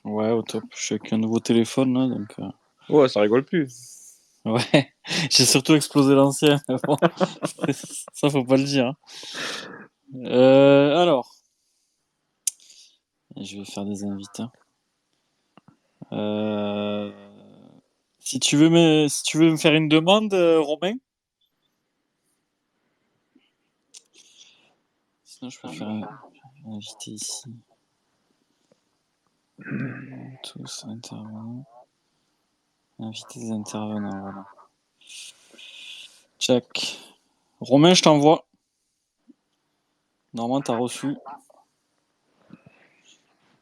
Ouais, au top. Je suis avec un nouveau téléphone, là, donc... Ouais, ça rigole plus. Ouais, j'ai surtout explosé l'ancien. Mais bon, ça, faut pas le dire. Alors, je vais faire des invités. Euh, si tu veux me faire une demande, Romain, sinon je peux faire un invité ici. Tous intervenants. Inviter des intervenants, voilà. Check. Romain, je t'envoie. Normalement, t'as reçu.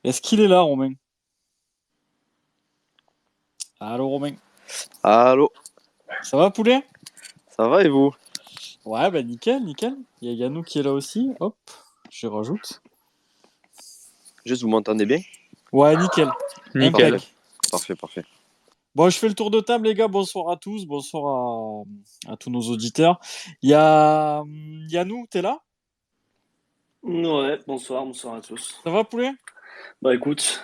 Est-ce qu'il est là, Romain? Allô, Romain. Allô, Ça va, poulet? ça va et vous? Ouais, bah nickel, nickel. Il y a Yannou qui est là aussi. Hop, je rajoute. Juste, vous m'entendez bien? Ouais, nickel. Nickel. Impec. Parfait. Bon, je fais le tour de table, les gars. Bonsoir à tous. Bonsoir à tous nos auditeurs. Il y a Yannou, t'es là? Ouais, bonsoir à tous. Ça va, poulet? Bah écoute,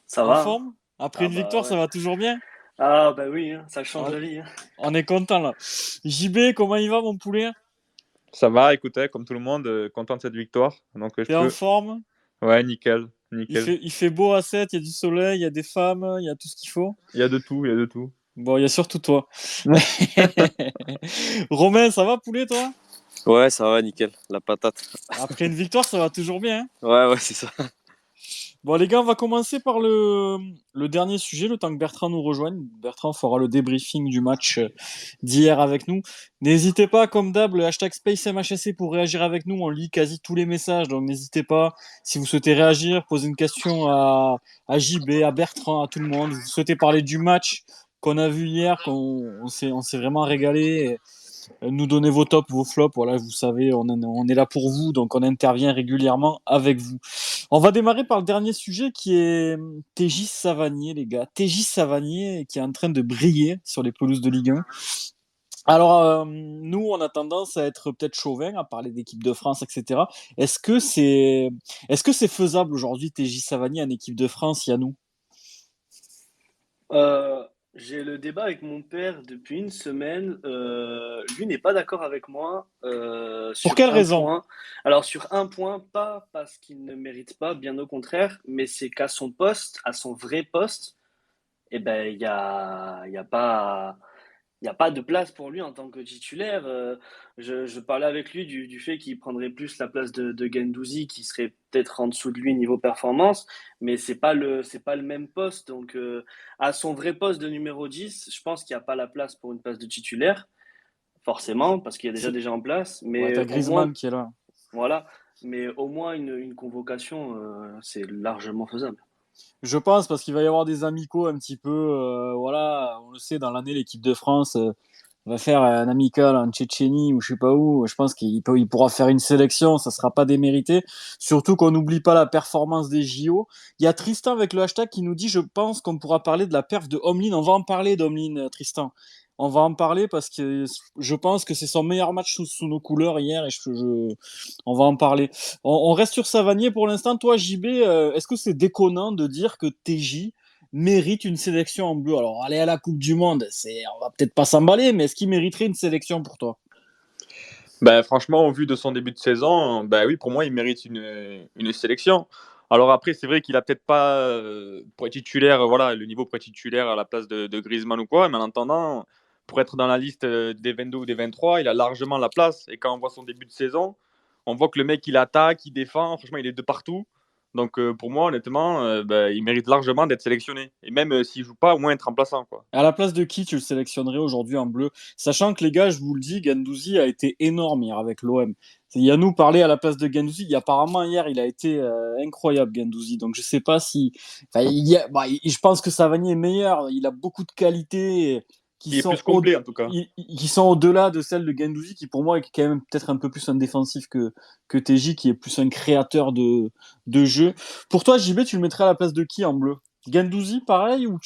ça En va, hein. forme? Après Ah une bah victoire, ouais. ça va toujours bien? Ah bah oui, hein, ça change On, la vie, hein. on est content, là. JB, comment il va, mon poulet? Ça va, écoutez, comme tout le monde, content de cette victoire. Donc, je T'es en peux. forme? Ouais, nickel. Il fait beau à 7, il y a du soleil, il y a des femmes, il y a tout ce qu'il faut. Il y a de tout. Bon, il y a surtout toi. Romain, ça va, poulet, toi? Ouais, ça va, nickel. La patate. Après une victoire, ça va toujours bien, hein. Ouais, c'est ça. Bon, les gars, on va commencer par le dernier sujet, le temps que Bertrand nous rejoigne. Bertrand fera le débriefing du match d'hier avec nous. N'hésitez pas, comme d'hab, le hashtag SpaceMHSC pour réagir avec nous. On lit quasi tous les messages, donc n'hésitez pas. Si vous souhaitez réagir, poser une question à JB, à Bertrand, à tout le monde. Vous souhaitez parler du match qu'on a vu hier, on s'est vraiment régalé. Nous donner vos tops, vos flops. Voilà, vous savez, on est là pour vous, donc on intervient régulièrement avec vous. On va démarrer par le dernier sujet qui est TJ Savanier, les gars. TJ Savanier qui est en train de briller sur les pelouses de Ligue 1. Alors, nous, on a tendance à être peut-être chauvin, à parler d'équipe de France, etc. Est-ce que c'est faisable aujourd'hui, TJ Savanier en équipe de France, Yannou? Euh, j'ai le débat avec mon père depuis une semaine. Lui n'est pas d'accord avec moi Pour sur quelle un raison? point. Alors sur un point, pas parce qu'il ne mérite pas, bien au contraire, mais c'est qu'à son poste, à son vrai poste, eh ben il y a pas. Il n'y a pas de place pour lui en tant que titulaire. Je parlais avec lui du fait qu'il prendrait plus la place de Guendouzi, qui serait peut-être en dessous de lui niveau performance, mais c'est pas le même poste. Donc, à son vrai poste de numéro 10, je pense qu'il n'y a pas la place pour une place de titulaire, forcément, parce qu'il y a C'est- déjà en place. Ouais, Mais t'as au moins, Griezmann qui est là. voilà, mais au moins une convocation, c'est largement faisable. Je pense parce qu'il va y avoir des amicaux un petit peu. Voilà, on le sait, dans l'année, l'équipe de France va faire un amical en Tchétchénie ou je sais pas où. Je pense il pourra faire une sélection, ça sera pas démérité. Surtout qu'on n'oublie pas la performance des JO. Il y a Tristan avec le hashtag qui nous dit, je pense qu'on pourra parler de la perf de Omlin. On va en parler d'Omlin, Tristan. On va en parler parce que je pense que c'est son meilleur match sous nos couleurs hier et on va en parler. On reste sur Savanier pour l'instant. Toi, JB, est-ce que c'est déconnant de dire que TJ mérite une sélection en bleu? Alors, aller à la Coupe du Monde, on va peut-être pas s'emballer, mais est-ce qu'il mériterait une sélection pour toi? Ben, franchement, au vu de son début de saison, ben oui, pour moi, il mérite une sélection. Alors après, c'est vrai qu'il a peut-être pas pour être titulaire, voilà, le niveau pour être titulaire à la place de Griezmann ou quoi, mais en attendant, pour être dans la liste des 22 ou des 23, il a largement la place. Et quand on voit son début de saison, on voit que le mec, il attaque, il défend, franchement, il est de partout. Donc pour moi, honnêtement, ben, il mérite largement d'être sélectionné. Et même s'il joue pas, au moins être remplaçant, quoi. À la place de qui tu le sélectionnerais aujourd'hui en bleu? Sachant que les gars, je vous le dis, Guendouzi a été énorme hier avec l'OM. Yannou parlait à la place de Guendouzi. Apparemment, hier, il a été incroyable, Guendouzi. Donc, je sais pas si. Enfin, je pense que Savanier est meilleur. Il a beaucoup de qualités qui Il est sont, plus complet, en tout cas. qui sont au-delà de celles de Guendouzi, qui pour moi est quand même peut-être un peu plus un défensif que TJ, qui est plus un créateur de jeu. Pour toi, JB, tu le mettrais à la place de qui en bleu? Guendouzi, pareil, ou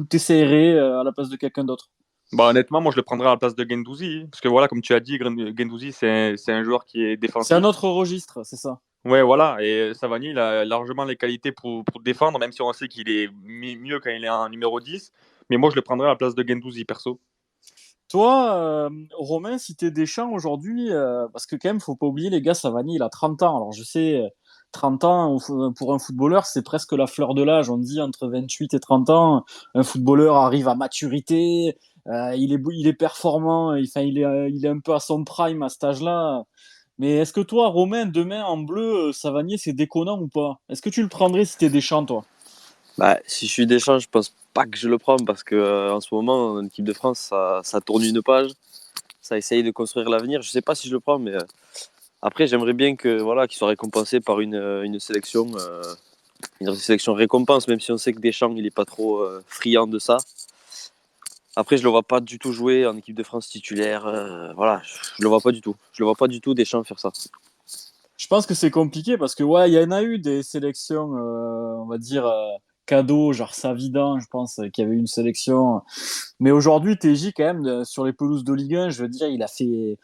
t'essayerais à la place de quelqu'un d'autre? Bah, honnêtement, moi, je le prendrais à la place de Guendouzi. Parce que voilà, comme tu as dit, Guendouzi, c'est un joueur qui est C'est un défensif. autre registre, c'est ça. Ouais, voilà. Et Savani, il a largement les qualités pour défendre, même si on sait qu'il est mieux quand il est en numéro 10. Mais moi, je le prendrais à la place de Guendouzi, perso. Toi, Romain, si t'es Deschamps aujourd'hui, parce que quand même, faut pas oublier, les gars, Savani, il a 30 ans. Alors je sais, 30 ans pour un footballeur, c'est presque la fleur de l'âge. On dit entre 28 et 30 ans, un footballeur arrive à maturité, il est performant, enfin, il est un peu à son prime à cet âge-là. Mais est-ce que toi, Romain, demain en bleu, Savanier, c'est déconnant ou pas? Est-ce que tu le prendrais si t'es Deschamps, toi? Bah, si je suis Deschamps, je pense pas que je le prends parce que en ce moment, en équipe de France, ça tourne une page. Ça essaye de construire l'avenir. Je sais pas si je le prends, mais après, j'aimerais bien que voilà, qu'il soit récompensé par une sélection récompense, même si on sait que Deschamps, il est pas trop friand de ça. Après, je le vois pas du tout jouer en équipe de France titulaire. Voilà, je le vois pas du tout. Je le vois pas du tout Deschamps faire ça. Je pense que c'est compliqué parce que ouais, il y en a eu des sélections, on va dire cadeaux, genre Savidan, je pense, qu'il y avait eu une sélection. Mais aujourd'hui, TJ quand même sur les pelouses de Ligue 1, je veux dire, il a fait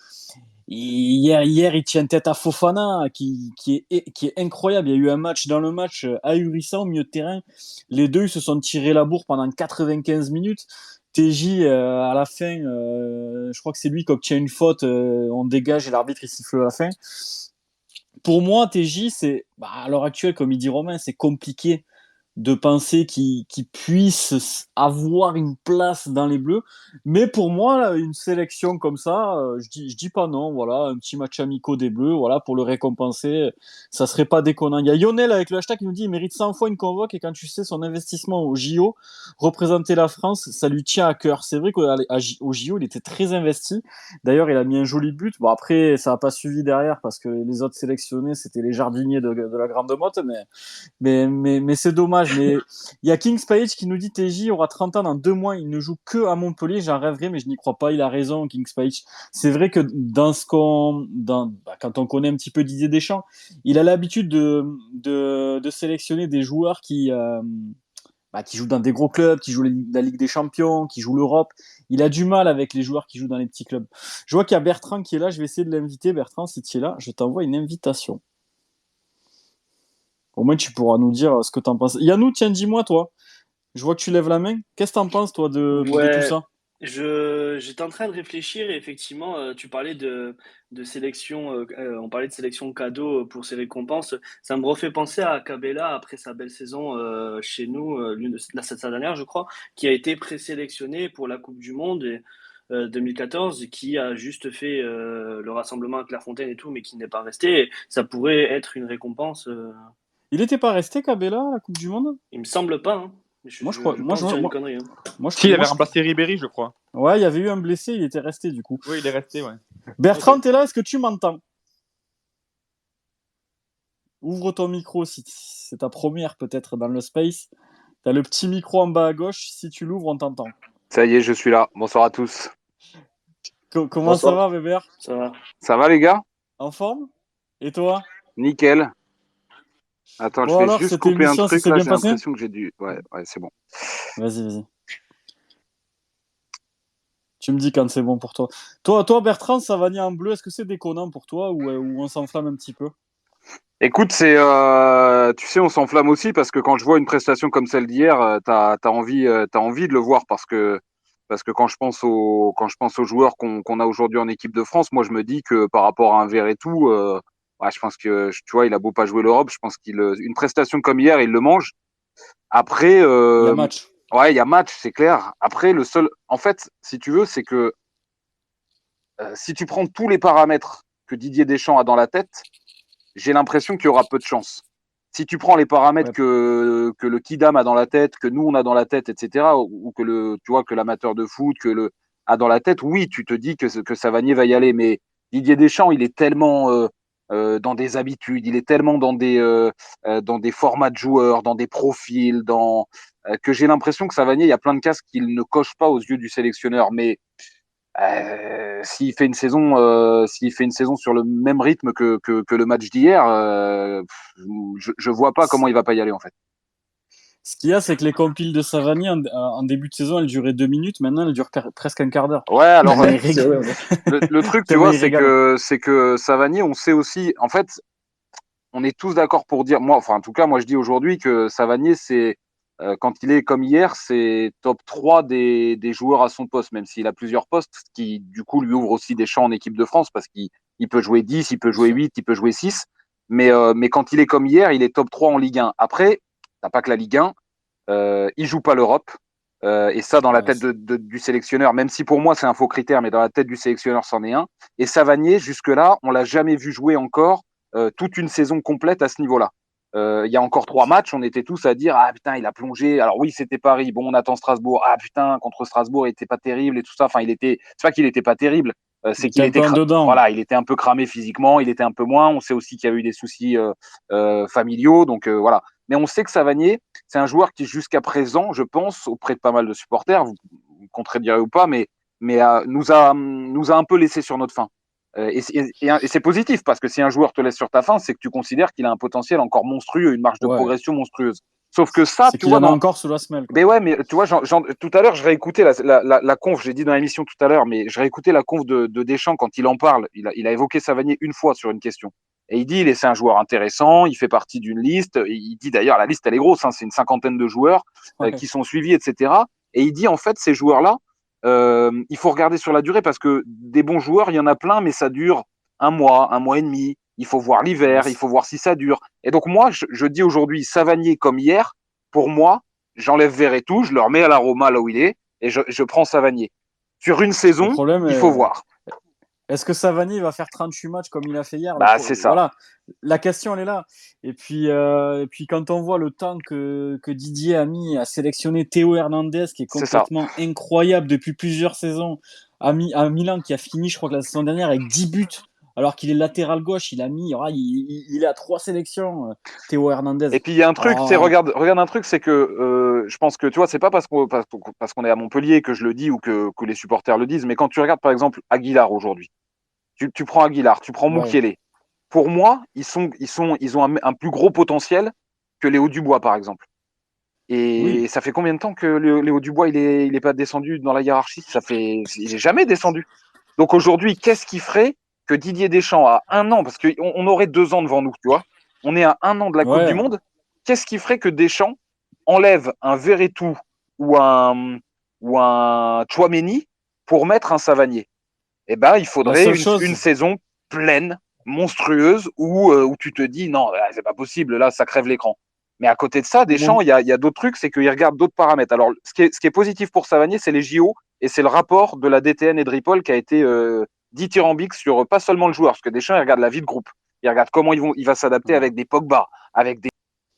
hier, il tient tête à Fofana, qui est incroyable. Il y a eu un match dans le match ahurissant au milieu de terrain. Les deux, ils se sont tirés la bourre pendant 95 minutes. TJ, à la fin, je crois que c'est lui qui obtient une faute, on dégage et l'arbitre il siffle à la fin. Pour moi, TJ, c'est à l'heure actuelle, comme il dit Romain, c'est compliqué de penser qu'il puisse avoir une place dans les Bleus. Mais pour moi, là, une sélection comme ça, je dis pas non. Voilà, un petit match amical des Bleus, voilà, pour le récompenser, ça serait pas déconnant. Il y a Lionel avec le hashtag qui nous dit il mérite 100 fois une convoque et quand tu sais son investissement au JO, représenter la France, ça lui tient à cœur. C'est vrai qu'au JO, il était très investi. D'ailleurs, il a mis un joli but. Bon, après, ça n'a pas suivi derrière parce que les autres sélectionnés, c'était les jardiniers de la Grande Motte, mais c'est dommage. Mais il y a Kings Page qui nous dit TJ aura 30 ans dans 2 mois, il ne joue que à Montpellier. J'en rêverais, mais je n'y crois pas. Il a raison, Kings Page. C'est vrai que quand on connaît un petit peu Didier Deschamps, il a l'habitude de sélectionner des joueurs qui jouent dans des gros clubs, qui jouent la Ligue des Champions, qui jouent l'Europe. Il a du mal avec les joueurs qui jouent dans les petits clubs. Je vois qu'il y a Bertrand qui est là. Je vais essayer de l'inviter. Bertrand, si tu es là, je t'envoie une invitation. Au moins, tu pourras nous dire ce que tu en penses. Yannou, tiens, dis-moi, toi. Je vois que tu lèves la main. Qu'est-ce que tu en penses, toi, de tout Ouais, ça? j'étais en train de réfléchir et effectivement, tu parlais de sélection, on parlait de sélection cadeau pour ses récompenses. Ça me refait penser à Cabella après sa belle saison chez nous, cette dernière, je crois, qui a été présélectionné pour la Coupe du Monde 2014, qui a juste fait le rassemblement à Clairefontaine et tout, mais qui n'est pas resté. Et ça pourrait être une récompense. Il n'était pas resté, Cabella, à la Coupe du Monde? Il me semble pas, hein. Moi, je crois. Je pense dire une connerie, hein. Si, il avait remplacé Ribéry, je crois. Ouais, il y avait eu un blessé, il était resté, du coup. Oui, il est resté, ouais. Bertrand, Ok. t'es là? Est-ce que tu m'entends? Ouvre ton micro si c'est ta première, peut-être, dans le space. T'as le petit micro en bas à gauche. Si tu l'ouvres, on t'entend. Ça y est, je suis là. Bonsoir à tous. Comment ça va, Weber? Ça va. Ça va les gars? En forme? Et toi? Nickel. Attends, Bon, je vais alors, juste cette couper un émission, ça truc s'est là, bien j'ai passé? l'impression que j'ai dû... Ouais, c'est bon. Vas-y. Tu me dis quand c'est bon pour toi. Toi, Bertrand, Savani en bleu, est-ce que c'est déconnant pour toi ou on s'enflamme un petit peu? Écoute, tu sais, on s'enflamme aussi parce que quand je vois une prestation comme celle d'hier, t'as envie de le voir parce que quand je pense aux joueurs qu'on a aujourd'hui en équipe de France, moi je me dis que par rapport à un verre et tout, ouais, je pense que tu vois, il a beau pas jouer l'Europe, je pense une prestation comme hier, il le mange. Après, Il y a match. ouais, il y a match, c'est clair. Après, en fait, si tu veux, c'est que si tu prends tous les paramètres que Didier Deschamps a dans la tête, j'ai l'impression qu'il y aura peu de chance. Si tu prends les paramètres Ouais. que le Kidam a dans la tête, que nous on a dans la tête, etc., ou tu vois, que l'amateur de foot a dans la tête, oui, tu te dis que Savanier va y aller. Mais Didier Deschamps, il est tellement dans des habitudes, il est tellement dans des formats de joueurs, dans des profils, que j'ai l'impression que Savanier, il y a plein de cases qu'il ne coche pas aux yeux du sélectionneur. Mais s'il fait une saison sur le même rythme que le match d'hier, je vois pas comment il va pas y aller en fait. Ce qu'il y a, c'est que les compiles de Savani en début de saison, elles duraient 2 minutes. Maintenant, elles durent presque un quart d'heure. Ouais, alors le truc, tu vois, Il régale. c'est que Savanier, on sait aussi, en fait, on est tous d'accord pour dire, moi, enfin, en tout cas, moi, je dis aujourd'hui que Savanier, c'est, quand il est comme hier, c'est top 3 des joueurs à son poste, même s'il a plusieurs postes, ce qui, du coup, lui ouvre aussi des champs en équipe de France parce qu'il peut jouer 10, il peut Bien jouer sûr. 8, il peut jouer 6. Mais quand il est comme hier, il est top 3 en Ligue 1. Après, t'as pas que la Ligue 1, il joue pas l'Europe. Et ça, dans la Ouais, tête du sélectionneur, même si pour moi c'est un faux critère, mais dans la tête du sélectionneur, c'en est un. Et Savanier, jusque-là, on l'a jamais vu jouer encore toute une saison complète à ce niveau-là. Il y a encore 3 matchs, on était tous à dire ah putain, il a plongé. Alors oui, c'était Paris. Bon, on attend Strasbourg. Ah putain, contre Strasbourg, il était pas terrible et tout ça. Enfin, c'est pas qu'il était pas terrible, il c'est était qu'il un peu en dedans. voilà, il était un peu cramé physiquement, il était un peu moins. On sait aussi qu'il y a eu des soucis familiaux, donc voilà. Mais on sait que Savanier, c'est un joueur qui, jusqu'à présent, je pense, auprès de pas mal de supporters, vous me contredirez ou pas, mais nous a un peu laissé sur notre faim. Et c'est positif, parce que si un joueur te laisse sur ta faim, c'est que tu considères qu'il a un potentiel encore monstrueux, une marge de Ouais. progression monstrueuse. Sauf que ça, C'est tu qu'il vois, en a encore sous la semelle, quoi. mais ouais, mais tu vois, tout à l'heure, je réécoutais la conf, j'ai dit dans l'émission tout à l'heure, mais je réécoutais la conf de Deschamps quand il en parle. Il a évoqué Savanier une fois sur une question. Et il dit, c'est un joueur intéressant, il fait partie d'une liste. Il dit d'ailleurs, la liste, elle est grosse, hein, c'est une cinquantaine de joueurs Ouais. qui sont suivis, etc. Et il dit, en fait, ces joueurs-là, il faut regarder sur la durée parce que des bons joueurs, il y en a plein, mais ça dure un mois et demi. Il faut voir Ouais, l'hiver, il faut voir si ça dure. Et donc, moi, je dis aujourd'hui, Savanier comme hier, pour moi, j'enlève Verretou, je le remets à la Roma là où il est, et je prends Savanier. Sur une le saison, problème il faut est, voir. est-ce que Savani va faire 38 matchs comme il a fait hier? Bah, c'est ça. Voilà, la question elle est là. Et puis quand on voit le temps que Didier a mis à sélectionner Théo Hernandez, qui est C'est ça. complètement incroyable depuis plusieurs saisons, à Milan, qui a fini, je crois que la saison dernière, avec 10 buts, alors qu'il est latéral gauche, il est à 3 sélections, Théo Hernandez. Et puis il y a un truc, tu sais, Alors, regarde un truc, c'est que je pense que tu vois, c'est pas parce qu'on est à Montpellier que je le dis ou que les supporters le disent, mais quand tu regardes par exemple Aguilar aujourd'hui, tu prends Aguilar, tu prends ouais, Mukiele. Pour moi, ils ont un plus gros potentiel que Léo Dubois par exemple. Et oui, ça fait combien de temps que Léo Dubois il est pas descendu dans la hiérarchie? Il est jamais descendu. Donc aujourd'hui, qu'est-ce qui ferait que Didier Deschamps a un an, parce qu'on aurait 2 ans devant nous, tu vois, on est à un an de la Coupe du ouais. Monde, qu'est-ce qui ferait que Deschamps enlève un Verretou ou un Chouameni pour mettre un Savanier? Eh ben, il La faudrait seule une chose, saison pleine, monstrueuse, où tu te dis non, c'est pas possible, là, ça crève l'écran. Mais à côté de ça, Deschamps, mon- il y a d'autres trucs, c'est qu'il regarde d'autres paramètres. Alors, ce qui est positif pour Savanier, c'est les JO, et c'est le rapport de la DTN et de Ripoll qui a été dithyrambique sur pas seulement le joueur, parce que Deschamps, il regarde la vie de groupe. Il regarde comment il va s'adapter ouais. avec des Pogba, avec des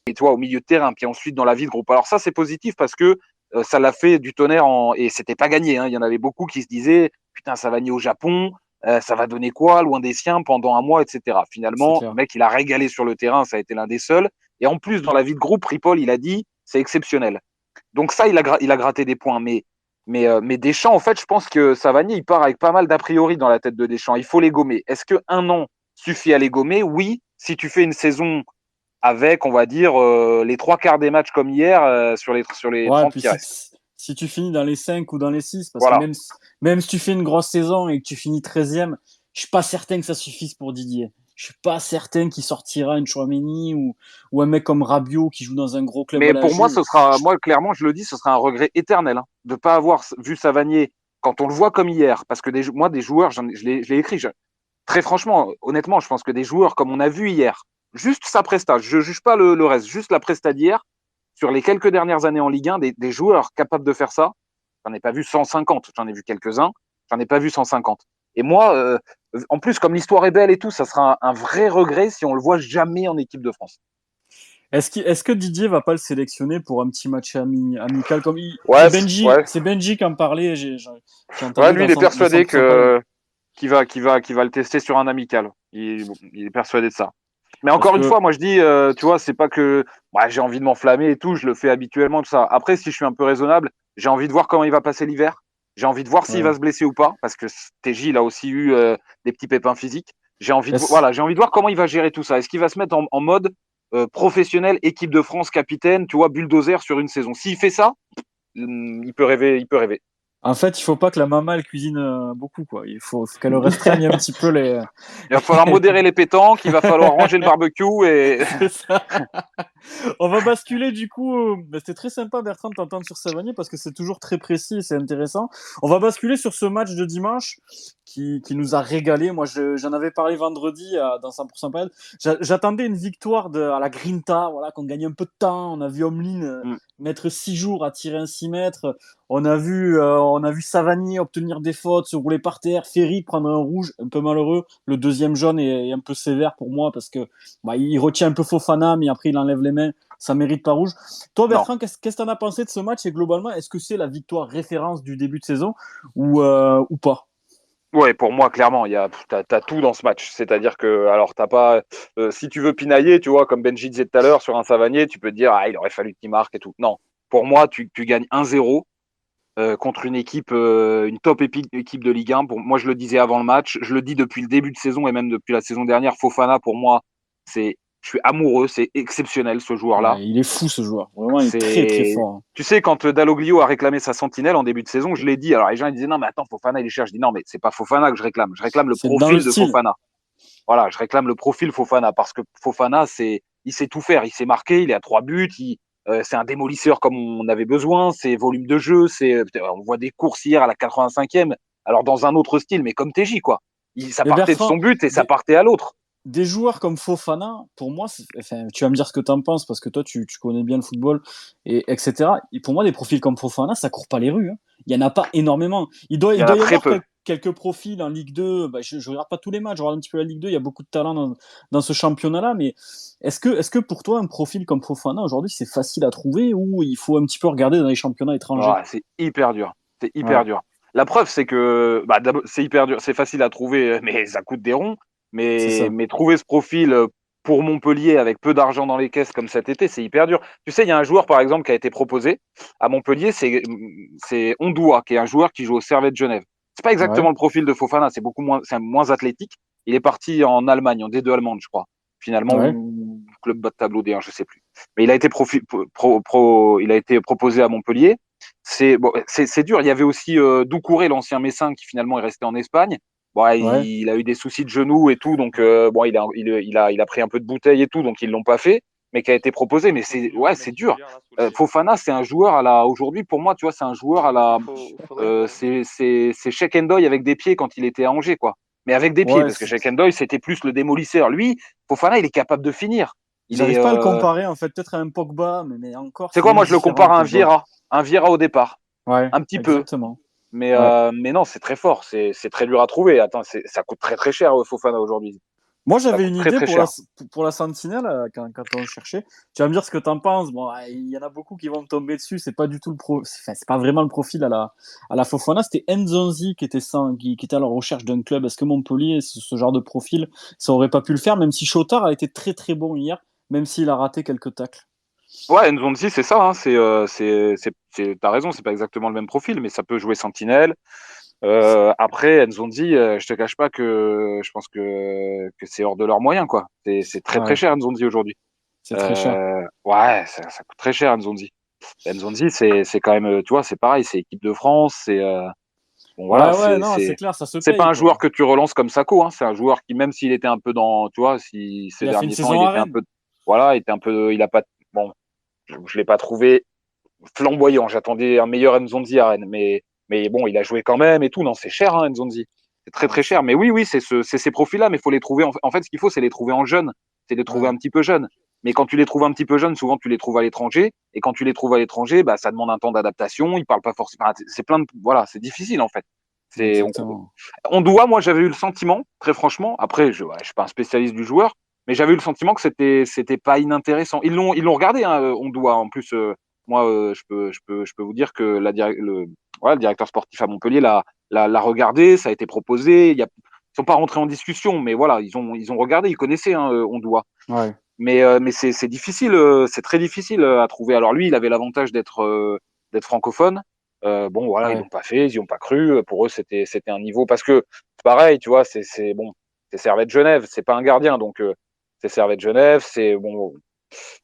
et toi au milieu de terrain, puis ensuite dans la vie de groupe. Alors ça, c'est positif parce que ça l'a fait du tonnerre et c'était pas gagné. Hein. Il y en avait beaucoup qui se disaient putain, ça va nier au Japon, ça va donner quoi, loin des siens pendant un mois, etc. C'est Finalement, le clair. mec, il a régalé sur le terrain, ça a été l'un des seuls. Et en plus, dans la vie de groupe, Ripoll, il a dit c'est exceptionnel. Donc ça, il a gratté des points. Mais Deschamps, en fait, je pense que Savanier, il part avec pas mal d'a priori dans la tête de Deschamps. Il faut les gommer. Est-ce qu'un an suffit à les gommer? Oui, si tu fais une saison avec, on va dire, les 3 quarts des matchs comme hier sur les Ouais, 30 puis qui restent. si tu finis dans les 5 ou dans les 6, parce que Voilà. même si tu fais une grosse saison et que tu finis 13e, je suis pas certain que ça suffise pour Didier. Je suis pas certain qu'il sortira une Chouameni ou un mec comme Rabiot qui joue dans un gros club à Mais la pour moi, Juve. moi, clairement, je le dis, ce sera un regret éternel hein, de ne pas avoir vu Savanier quand on le voit comme hier. Parce que moi, des joueurs, je l'ai écrit. Très franchement, honnêtement, je pense que des joueurs comme on a vu hier, juste sa presta, je ne juge pas le reste, juste la presta d'hier, sur les quelques dernières années en Ligue 1, des joueurs capables de faire ça, j'en ai pas vu 150, j'en ai vu quelques-uns, j'en ai pas vu 150. Et moi, en plus, comme l'histoire est belle et tout, ça sera un vrai regret si on le voit jamais en équipe de France. Est-ce que Didier va pas le sélectionner pour un petit match amical comme Ouais, ouais, C'est Benji qui en parlait, j'ai ouais, entendu lui, il est dans persuadé son palais. qu'il va le tester sur un amical. Il est persuadé de ça. Mais Parce encore une fois, que moi je dis, tu vois, c'est pas que ouais, j'ai envie de m'enflammer et tout, je le fais habituellement, tout ça. Après, si je suis un peu raisonnable, j'ai envie de voir comment il va passer l'hiver. J'ai envie de voir s'il va ouais. se blesser ou pas, parce que TJ, il a aussi eu des petits pépins physiques. Est-ce Voilà, j'ai envie de voir comment il va gérer tout ça. Est-ce qu'il va se mettre en mode professionnel, équipe de France, capitaine, tu vois, bulldozer sur une saison. S'il fait ça, il peut rêver, il peut rêver. En fait, il faut pas que la maman elle cuisine beaucoup, quoi. Il faut qu'elle restreigne un petit peu les. Il va falloir modérer les pétanques, il va falloir ranger le barbecue et C'est ça. On va basculer du coup. C'était très sympa, Bertrand, de t'entendre sur Savanier parce que c'est toujours très précis et c'est intéressant. On va basculer sur ce match de dimanche qui nous a régalé. Moi, j'en avais parlé vendredi dans 100% Pad. J'attendais une victoire à la Grinta, voilà, qu'on gagne un peu de temps. On a vu Omlin mettre 6 jours à tirer un 6 mètres. On a vu Savanier obtenir des fautes, se rouler par terre. Ferry prendre un rouge, un peu malheureux. Le deuxième jaune est un peu sévère pour moi parce que il retient un peu Fofana, mais après il enlève les mains. Ça mérite pas rouge. Toi, Bertrand, qu'est-ce que tu en as pensé de ce match et globalement, est-ce que c'est la victoire référence du début de saison ou pas? Ouais, pour moi, clairement, t'as tout dans ce match. C'est-à-dire que, alors, t'as pas, si tu veux pinailler, tu vois, comme Benji disait tout à l'heure sur un Savanier, tu peux te dire, il aurait fallu qu'il marque et tout. Non. Pour moi, tu gagnes 1-0 contre une équipe, une top équipe de Ligue 1. Moi, je le disais avant le match, je le dis depuis le début de saison et même depuis la saison dernière. Fofana, pour moi, je suis amoureux, c'est exceptionnel ce joueur-là. Ouais, il est fou ce joueur. Vraiment, il est très très C'est, fort. tu sais, quand Dalloglio a réclamé sa sentinelle en début de saison, je l'ai dit. Alors les gens ils disaient non, mais attends, Fofana, il est cher. Je dis non, mais c'est pas Fofana que je réclame. Je réclame le C'est dans le profil de style. Fofana. Voilà, je réclame le profil Fofana parce que Fofana, il sait tout faire. Il sait marquer, il est à 3 buts. C'est un démolisseur comme on avait besoin. C'est volume de jeu. On voit des courses hier à la 85e. Alors dans un autre style, mais comme TJ, quoi. Ça Mais partait de son Bertrand, but et ça des, partait à l'autre. des joueurs comme Fofana, pour moi, enfin, tu vas me dire ce que tu en penses parce que toi, tu connais bien le football, etc. Et pour moi, des profils comme Fofana, ça court pas les rues. Hein. Il y en a pas énormément. Il doit, Il il y en a doit y très avoir peu. quelques profils en Ligue 2. Je regarde pas tous les matchs, je regarde un petit peu la Ligue 2. Il y a beaucoup de talent dans ce championnat-là. Mais est-ce que pour toi, un profil comme Fofana, aujourd'hui, c'est facile à trouver ou il faut un petit peu regarder dans les championnats étrangers? C'est hyper dur. C'est hyper Ouais, dur. La preuve, c'est que d'abord, c'est hyper dur. C'est facile à trouver, mais ça coûte des ronds. c'est Mais, ça. mais trouver ce profil pour Montpellier avec peu d'argent dans les caisses comme cet été, c'est hyper dur. Tu sais, il y a un joueur, par exemple, qui a été proposé à Montpellier, c'est Ondoua, qui est un joueur qui joue au Servette Genève. C'est pas Ouais, exactement le profil de Fofana, c'est moins athlétique. Il est parti en Allemagne, en D2 allemande, je crois. Finalement, ouais. ou club bas de tableau D1, je sais plus. Mais il a été, il a été proposé à Montpellier. C'est dur. Il y avait aussi Doucouré, l'ancien Messin, qui finalement est resté en Espagne. Ouais. Il a eu des soucis de genoux et tout, donc il a pris un peu de bouteille et tout, donc ils l'ont pas fait, mais qui a été proposé. Mais c'est dur. Fofana, c'est un joueur aujourd'hui pour moi, tu vois, c'est un joueur c'est Sheikh Endoy avec des pieds quand il était à Angers, quoi. Mais avec des pieds, Ouais, parce que Sheikh Endoy c'était plus le démolisseur. Lui, Fofana, il est capable de finir. Il est, j'arrive pas à le comparer en fait, peut-être à un Pogba, mais encore c'est c'est quoi, même moi je le différent compare un à Pogba. Un Vieira au départ, Ouais, un petit peu. exactement. Mais, Ouais. mais non, c'est très fort, c'est très dur à trouver. Attends, ça coûte très très cher Fofana aujourd'hui. Moi Ça j'avais coûte une très idée très pour la, cher. pour la Sentinelle quand on le cherchait. Tu vas me dire ce que tu en penses. Bon, il y en a beaucoup qui vont me tomber dessus. C'est pas du tout c'est pas vraiment le profil à la Fofana. C'était Nzonzi qui était à la recherche d'un club. Est-ce que Montpellier, ce genre de profil, ça aurait pas pu le faire, même si Chotard a été très très bon hier, même s'il a raté quelques tacles. Ouais, Nzonzi, c'est ça. Hein, t'as raison, c'est pas exactement le même profil, mais ça peut jouer sentinelle. Après, Nzonzi, je te cache pas que je pense que c'est hors de leurs moyens, quoi. C'est très très Ouais, cher Nzonzi aujourd'hui. c'est très cher. Ouais, ça coûte très cher Nzonzi. Nzonzi, c'est quand même, tu vois, c'est pareil, c'est équipe de France, bon voilà, Ouais, ouais, non, c'est clair, ça se c'est pas paye un joueur quoi. que tu relances comme Sako, hein. C'est un joueur qui, même s'il était un peu tu vois, si ces Il a fait une derniers temps, il saison à était un Rennes. peu, voilà, il était un peu, il a pas, bon, je l'ai pas trouvé flamboyant. J'attendais un meilleur Nzonzi à Rennes, mais bon, il a joué quand même et tout. Non, c'est cher, hein, Nzonzi. C'est très Ouais, très cher. Mais oui, oui, c'est ces profils-là, mais il faut les trouver. En fait, ce qu'il faut, c'est les trouver en jeunes. C'est les trouver ouais, un petit peu jeunes. Mais quand tu les trouves un petit peu jeunes, souvent tu les trouves à l'étranger. Et quand tu les trouves à l'étranger, bah, ça demande un temps d'adaptation. Ils parlent pas forcément. C'est plein de, voilà, c'est difficile en fait. C'est, exactement. on doit, moi, j'avais eu le sentiment, très franchement. Après, je suis pas un spécialiste du joueur, mais j'avais eu le sentiment que c'était pas inintéressant. Ils l'ont regardé, hein, on doit. En plus, moi, je peux vous dire que voilà, le directeur sportif à Montpellier l'a regardé, ça a été proposé. Ils sont pas rentrés en discussion, mais voilà, ils ont regardé, ils connaissaient, hein, on doit. Ouais, Mais c'est difficile, c'est très difficile à trouver. Alors lui, il avait l'avantage d'être francophone. Bon, voilà, ils ouais. l'ont pas fait, ils y ont pas cru. Pour eux, c'était un niveau parce que c'est pareil, tu vois, c'est bon, c'est Servette Genève, c'est pas un gardien, donc c'est Servette Genève, c'est bon,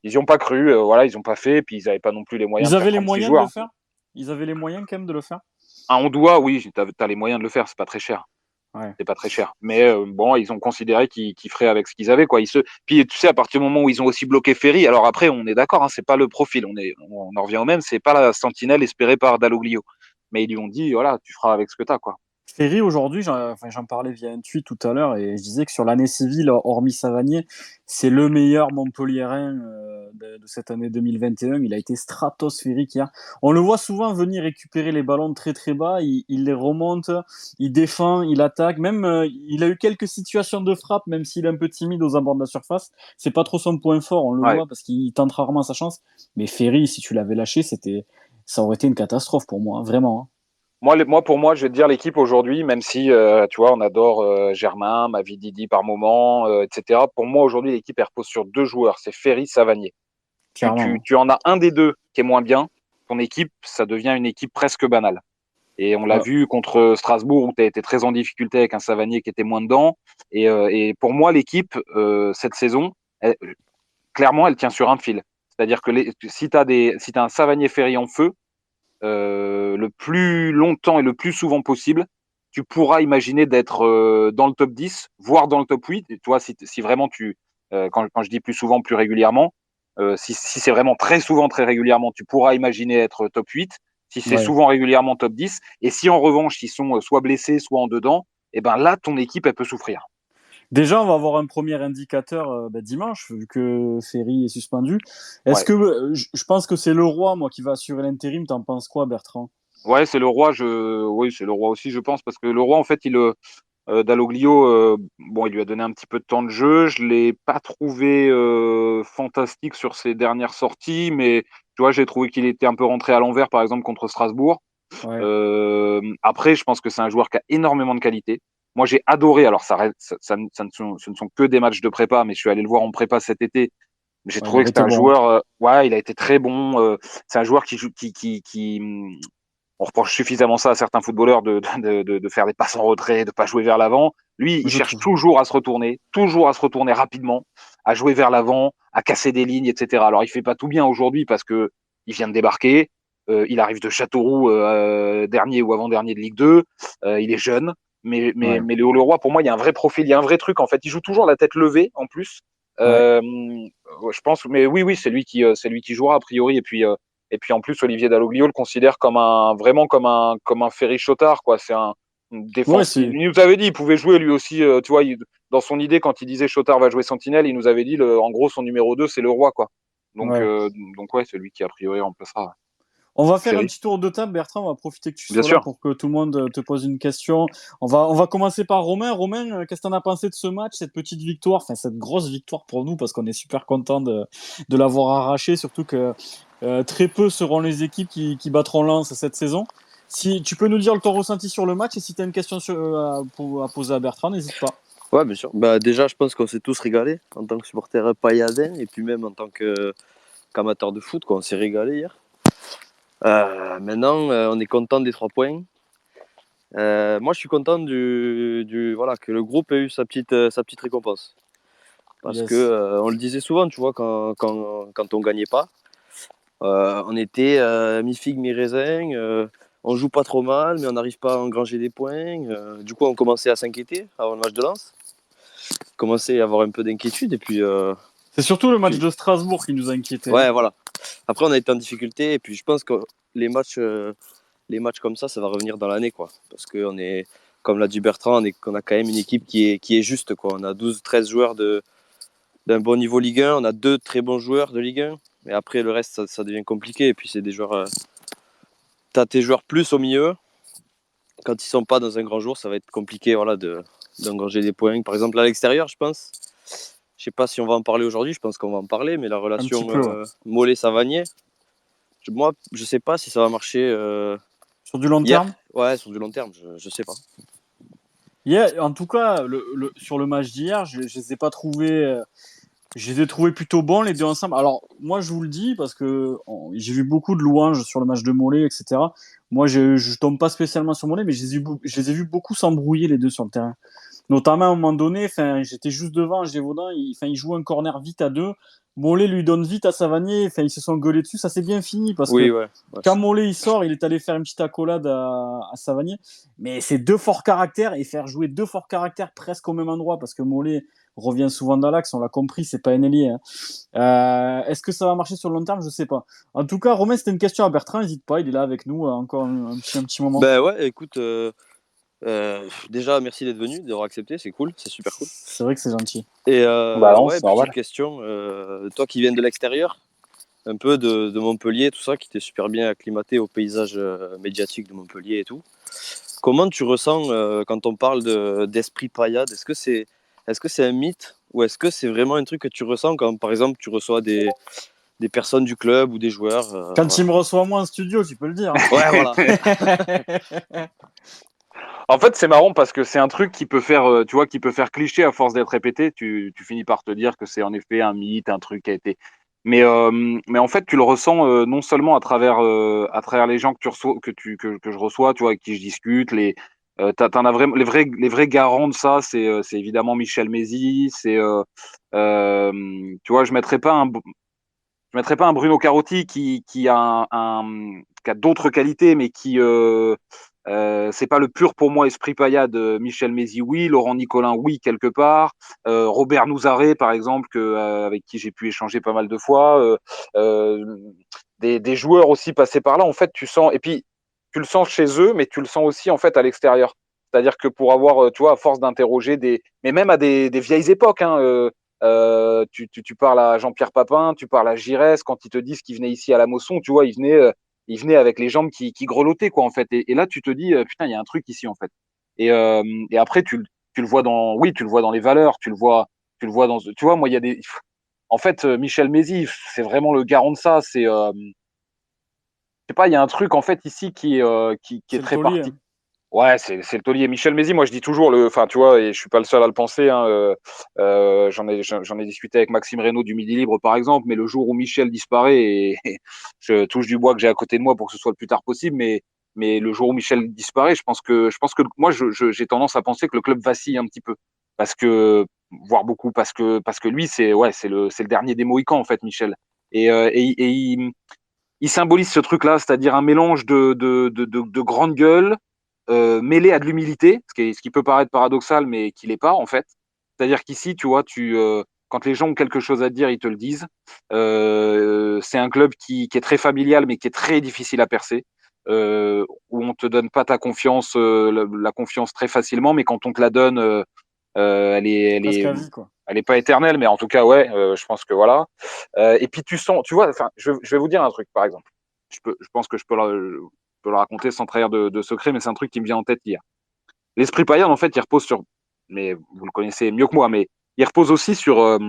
ils y ont pas cru, voilà, ils ont pas fait, puis ils avaient pas non plus les moyens Ils de faire avaient les 36 moyens de joueurs. le faire? Ils avaient les moyens quand même de le faire? Un Ondoa, oui, t'as les moyens de le faire, c'est pas très cher. Ouais. C'est pas très cher. Mais bon, ils ont considéré qu'ils feraient avec ce qu'ils avaient, quoi. Puis tu sais, à partir du moment où ils ont aussi bloqué Ferry, alors après, on est d'accord, hein, c'est pas le profil, on en revient au même, c'est pas la sentinelle espérée par Dalloglio. Mais ils lui ont dit, voilà, tu feras avec ce que t'as, quoi. Ferry, aujourd'hui, j'en parlais via un tweet tout à l'heure et je disais que sur l'année civile, hormis Savanier, c'est le meilleur Montpelliérain de cette année 2021. Il a été stratosphérique hier. On le voit souvent venir récupérer les ballons très très bas, il les remonte, il défend, il attaque. Même, il a eu quelques situations de frappe, même s'il est un peu timide aux abords de la surface. C'est pas trop son point fort, on le Ouais. voit parce qu'il tente rarement sa chance. Mais Ferry, si tu l'avais lâché, ça aurait été une catastrophe pour moi, hein, vraiment. Hein. Pour moi, je vais te dire l'équipe aujourd'hui, même si, tu vois, on adore Germain, Mavididi par moment, etc. Pour moi, aujourd'hui, l'équipe, elle repose sur 2 joueurs. C'est Ferry, Savanier. Clairement. Tu en as un des deux qui est moins bien. Ton équipe, ça devient une équipe presque banale. Et on l'a Ouais. vu contre Strasbourg où tu as été très en difficulté avec un Savanier qui était moins dedans. Et pour moi, l'équipe, cette saison, clairement, elle tient sur un fil. C'est-à-dire que si tu as un Savanier Ferry en feu, le plus longtemps et le plus souvent possible, tu pourras imaginer d'être dans le top 10, voire dans le top 8. Et toi, si vraiment quand je dis plus souvent, plus régulièrement, si c'est vraiment très souvent, très régulièrement, tu pourras imaginer être top 8. Si c'est Ouais. souvent régulièrement top 10, et si en revanche ils sont soit blessés, soit en dedans, et ben là ton équipe elle peut souffrir. Déjà, on va avoir un premier indicateur dimanche, vu que Ferry est suspendu. Est-ce Ouais. que je pense que c'est Leroy, moi, qui va assurer l'intérim. T'en penses quoi, Bertrand? Ouais, c'est le roi. Oui, c'est le roi aussi, je pense, parce que le roi, en fait, Dalloglio, bon, il lui a donné un petit peu de temps de jeu. Je l'ai pas trouvé fantastique sur ses dernières sorties, mais tu vois, j'ai trouvé qu'il était un peu rentré à l'envers, par exemple contre Strasbourg. Ouais. Après, je pense que c'est un joueur qui a énormément de qualité. Moi, j'ai adoré. Alors, ce ne sont que des matchs de prépa, mais je suis allé le voir en prépa cet été. J'ai Ouais, il trouvé que avait c'était été un bon. Hein. joueur. Ouais, il a été très bon. C'est un joueur qui joue, on reproche suffisamment ça à certains footballeurs de faire des passes en retrait, de pas jouer vers l'avant. Lui, il Je cherche trouve. toujours à se retourner rapidement, à jouer vers l'avant, à casser des lignes, etc. Alors, il fait pas tout bien aujourd'hui parce que il vient de débarquer. Il arrive de Châteauroux, dernier ou avant-dernier de Ligue 2. Il est jeune. Ouais. Mais le Roi, pour moi, il y a un vrai profil, il y a un vrai truc. En fait, il joue toujours la tête levée, en plus. Ouais. Je pense, mais oui, c'est lui qui jouera, a priori. Et puis en plus, Olivier Dalloglio le considère vraiment comme un Ferry Chotard, quoi. C'est une Ouais, défense. c'est. Il nous avait dit, il pouvait jouer lui aussi. Tu vois, dans son idée, quand il disait Chotard va jouer Sentinelle, il nous avait dit, en gros, son numéro 2 c'est le Roi, quoi. Ouais. Donc ouais, c'est lui qui a priori remplacera On va faire un Ferry. petit tour de table, Bertrand. On va profiter que tu Bien sois là sûr. pour que tout le monde te pose une question. On va commencer par Romain. Romain, qu'est-ce que tu en as pensé de ce match, cette petite victoire, enfin cette grosse victoire pour nous, parce qu'on est super content de l'avoir arraché, surtout que très peu seront les équipes qui battront Lens cette saison. Si tu peux nous dire ton ressenti sur le match et si tu as une question à poser à Bertrand, n'hésite pas. Ouais, bien sûr. Bah, déjà, je pense qu'on s'est tous régalés en tant que supporter pailladin et puis même en tant qu'amateur de foot, quoi. On s'est régalé hier. Maintenant, on est content des 3 points. Moi, je suis content voilà, que le groupe ait eu sa petite récompense. Parce Yes. que on le disait souvent, tu vois, quand on gagnait pas, on était mi-figue, mi-raisin. On joue pas trop mal, mais on n'arrive pas à engranger des points. Du coup, on commençait à s'inquiéter avant le match de Lens. On commençait à avoir un peu d'inquiétude. Et puis, C'est surtout le match de Strasbourg qui nous a inquiétés. ouais, voilà. Après, on a été en difficulté. Et puis, je pense que les matchs comme ça va revenir dans l'année, quoi. Parce qu'on est, comme l'a dit Bertrand, on a quand même une équipe qui est juste, quoi. On a 12-13 joueurs d'un bon niveau Ligue 1. On a 2 très bons joueurs de Ligue 1. Mais après, le reste, ça devient compliqué. Et puis, c'est des joueurs. T'as tes joueurs plus au milieu. Quand ils sont pas dans un grand jour, ça va être compliqué, voilà, d'engranger des points. Par exemple, à l'extérieur, je pense. Je sais pas si on va en parler aujourd'hui. Je pense qu'on va en parler. Mais la relation Un petit peu, ouais. Mollet-Savanier, moi, je sais pas si ça va marcher. Sur du long Hier, terme. ouais, sur du long terme, je sais pas. En tout cas, sur le match d'hier, je les ai pas trouvés. Je les ai trouvés plutôt bons les deux ensemble. Alors moi je vous le dis parce que j'ai vu beaucoup de louanges sur le match de Mollet, etc. Moi je tombe pas spécialement sur Mollet, mais je les ai vus beaucoup s'embrouiller les deux sur le terrain. Notamment à un moment donné, j'étais juste devant Gévaudan, il joue un corner vite à deux. Mollet lui donne vite à Savanier, enfin, ils se sont gueulés dessus, ça s'est bien fini parce Oui, que ouais. quand Mollet il sort, il est allé faire une petite accolade à Savanier, mais c'est deux forts caractères et faire jouer deux forts caractères presque au même endroit parce que Mollet revient souvent dans l'axe, on l'a compris, c'est pas un ailier. Hein. Est-ce que ça va marcher sur le long terme? Je sais pas. En tout cas, Romain, c'était une question à Bertrand, n'hésite pas, il est là avec nous encore un petit moment. Ben ouais, écoute, déjà, merci d'être venu, d'avoir accepté, c'est cool, c'est super cool. C'est vrai que c'est gentil. Et Bah non, ouais, c'est normal. petite question, toi qui viens de l'extérieur, un peu de Montpellier, tout ça, qui t'es super bien acclimaté au paysage médiatique de Montpellier et tout. Comment tu ressens quand on parle d'esprit paillade? Est-ce que c'est un mythe ou est-ce que c'est vraiment un truc que tu ressens quand, par exemple, tu reçois des personnes du club ou des joueurs Quand voilà. il me reçoit moi en studio, tu peux le dire. Hein. Ouais, voilà. En fait, c'est marrant parce que c'est un truc qui peut faire, tu vois, qui peut faire cliché à force d'être répété. Tu finis par te dire que c'est en effet un mythe, un truc qui a été. Mais en fait, tu le ressens non seulement à travers les gens que tu reçois, que je reçois, tu vois, avec qui je discute. T'en as vraiment les vrais garants de ça. C'est évidemment Michel Mézy. Tu vois, je mettrais pas un Bruno Carotti qui a qui a d'autres qualités, mais qui c'est pas le pur pour moi esprit paillade. Michel Mézy, oui. Laurent Nicolin, oui, quelque part. Robert Nouzaré, par exemple, avec qui j'ai pu échanger pas mal de fois. Des joueurs aussi passés par là. En fait, tu sens. Et puis, tu le sens chez eux, mais tu le sens aussi en fait à l'extérieur. C'est-à-dire que pour avoir, tu vois, à force d'interroger mais même à des vieilles époques, hein, tu parles à Jean-Pierre Papin, tu parles à Giresse, quand ils te disent qu'ils venaient ici à la Mosson, tu vois, ils venaient avec les jambes qui grelottaient, quoi, en fait. Et là, tu te dis, putain, il y a un truc ici, en fait. Et après, tu le vois oui, tu le vois dans les valeurs, tu le vois tu vois, moi, il y a en fait, Michel Mézy, c'est vraiment le garant de ça. Je sais pas, il y a un truc, en fait, ici qui est C'est le très taulier. Hein. Ouais, c'est le taulier. Michel Mézy, moi je dis toujours enfin tu vois, et je suis pas le seul à le penser. Hein, j'en ai discuté avec Maxime Reynaud du Midi Libre par exemple, mais le jour où Michel disparaît, et je touche du bois que j'ai à côté de moi pour que ce soit le plus tard possible, mais le jour où Michel disparaît, je pense que moi j'ai tendance à penser que le club vacille un petit peu, parce que voire beaucoup, parce que lui c'est le dernier des Mohicans en fait, Michel. Et il symbolise ce truc-là, c'est-à-dire un mélange de grande gueule mêlé à de l'humilité, ce qui peut paraître paradoxal, mais qui l'est pas en fait. C'est-à-dire qu'ici, tu vois, quand les gens ont quelque chose à te dire, ils te le disent. C'est un club qui est très familial, mais qui est très difficile à percer, où on te donne pas ta confiance, la confiance très facilement, mais quand on te la donne, Presque à vie, quoi. elle est pas éternelle, mais en tout cas, ouais, je pense que voilà. Et puis tu vois, enfin, je vais vous dire un truc, par exemple. Je pense que je peux le raconter sans trahir de secret, mais c'est un truc qui me vient en tête hier. L'esprit paillard, en fait, il repose sur, mais vous le connaissez mieux que moi, mais il repose aussi sur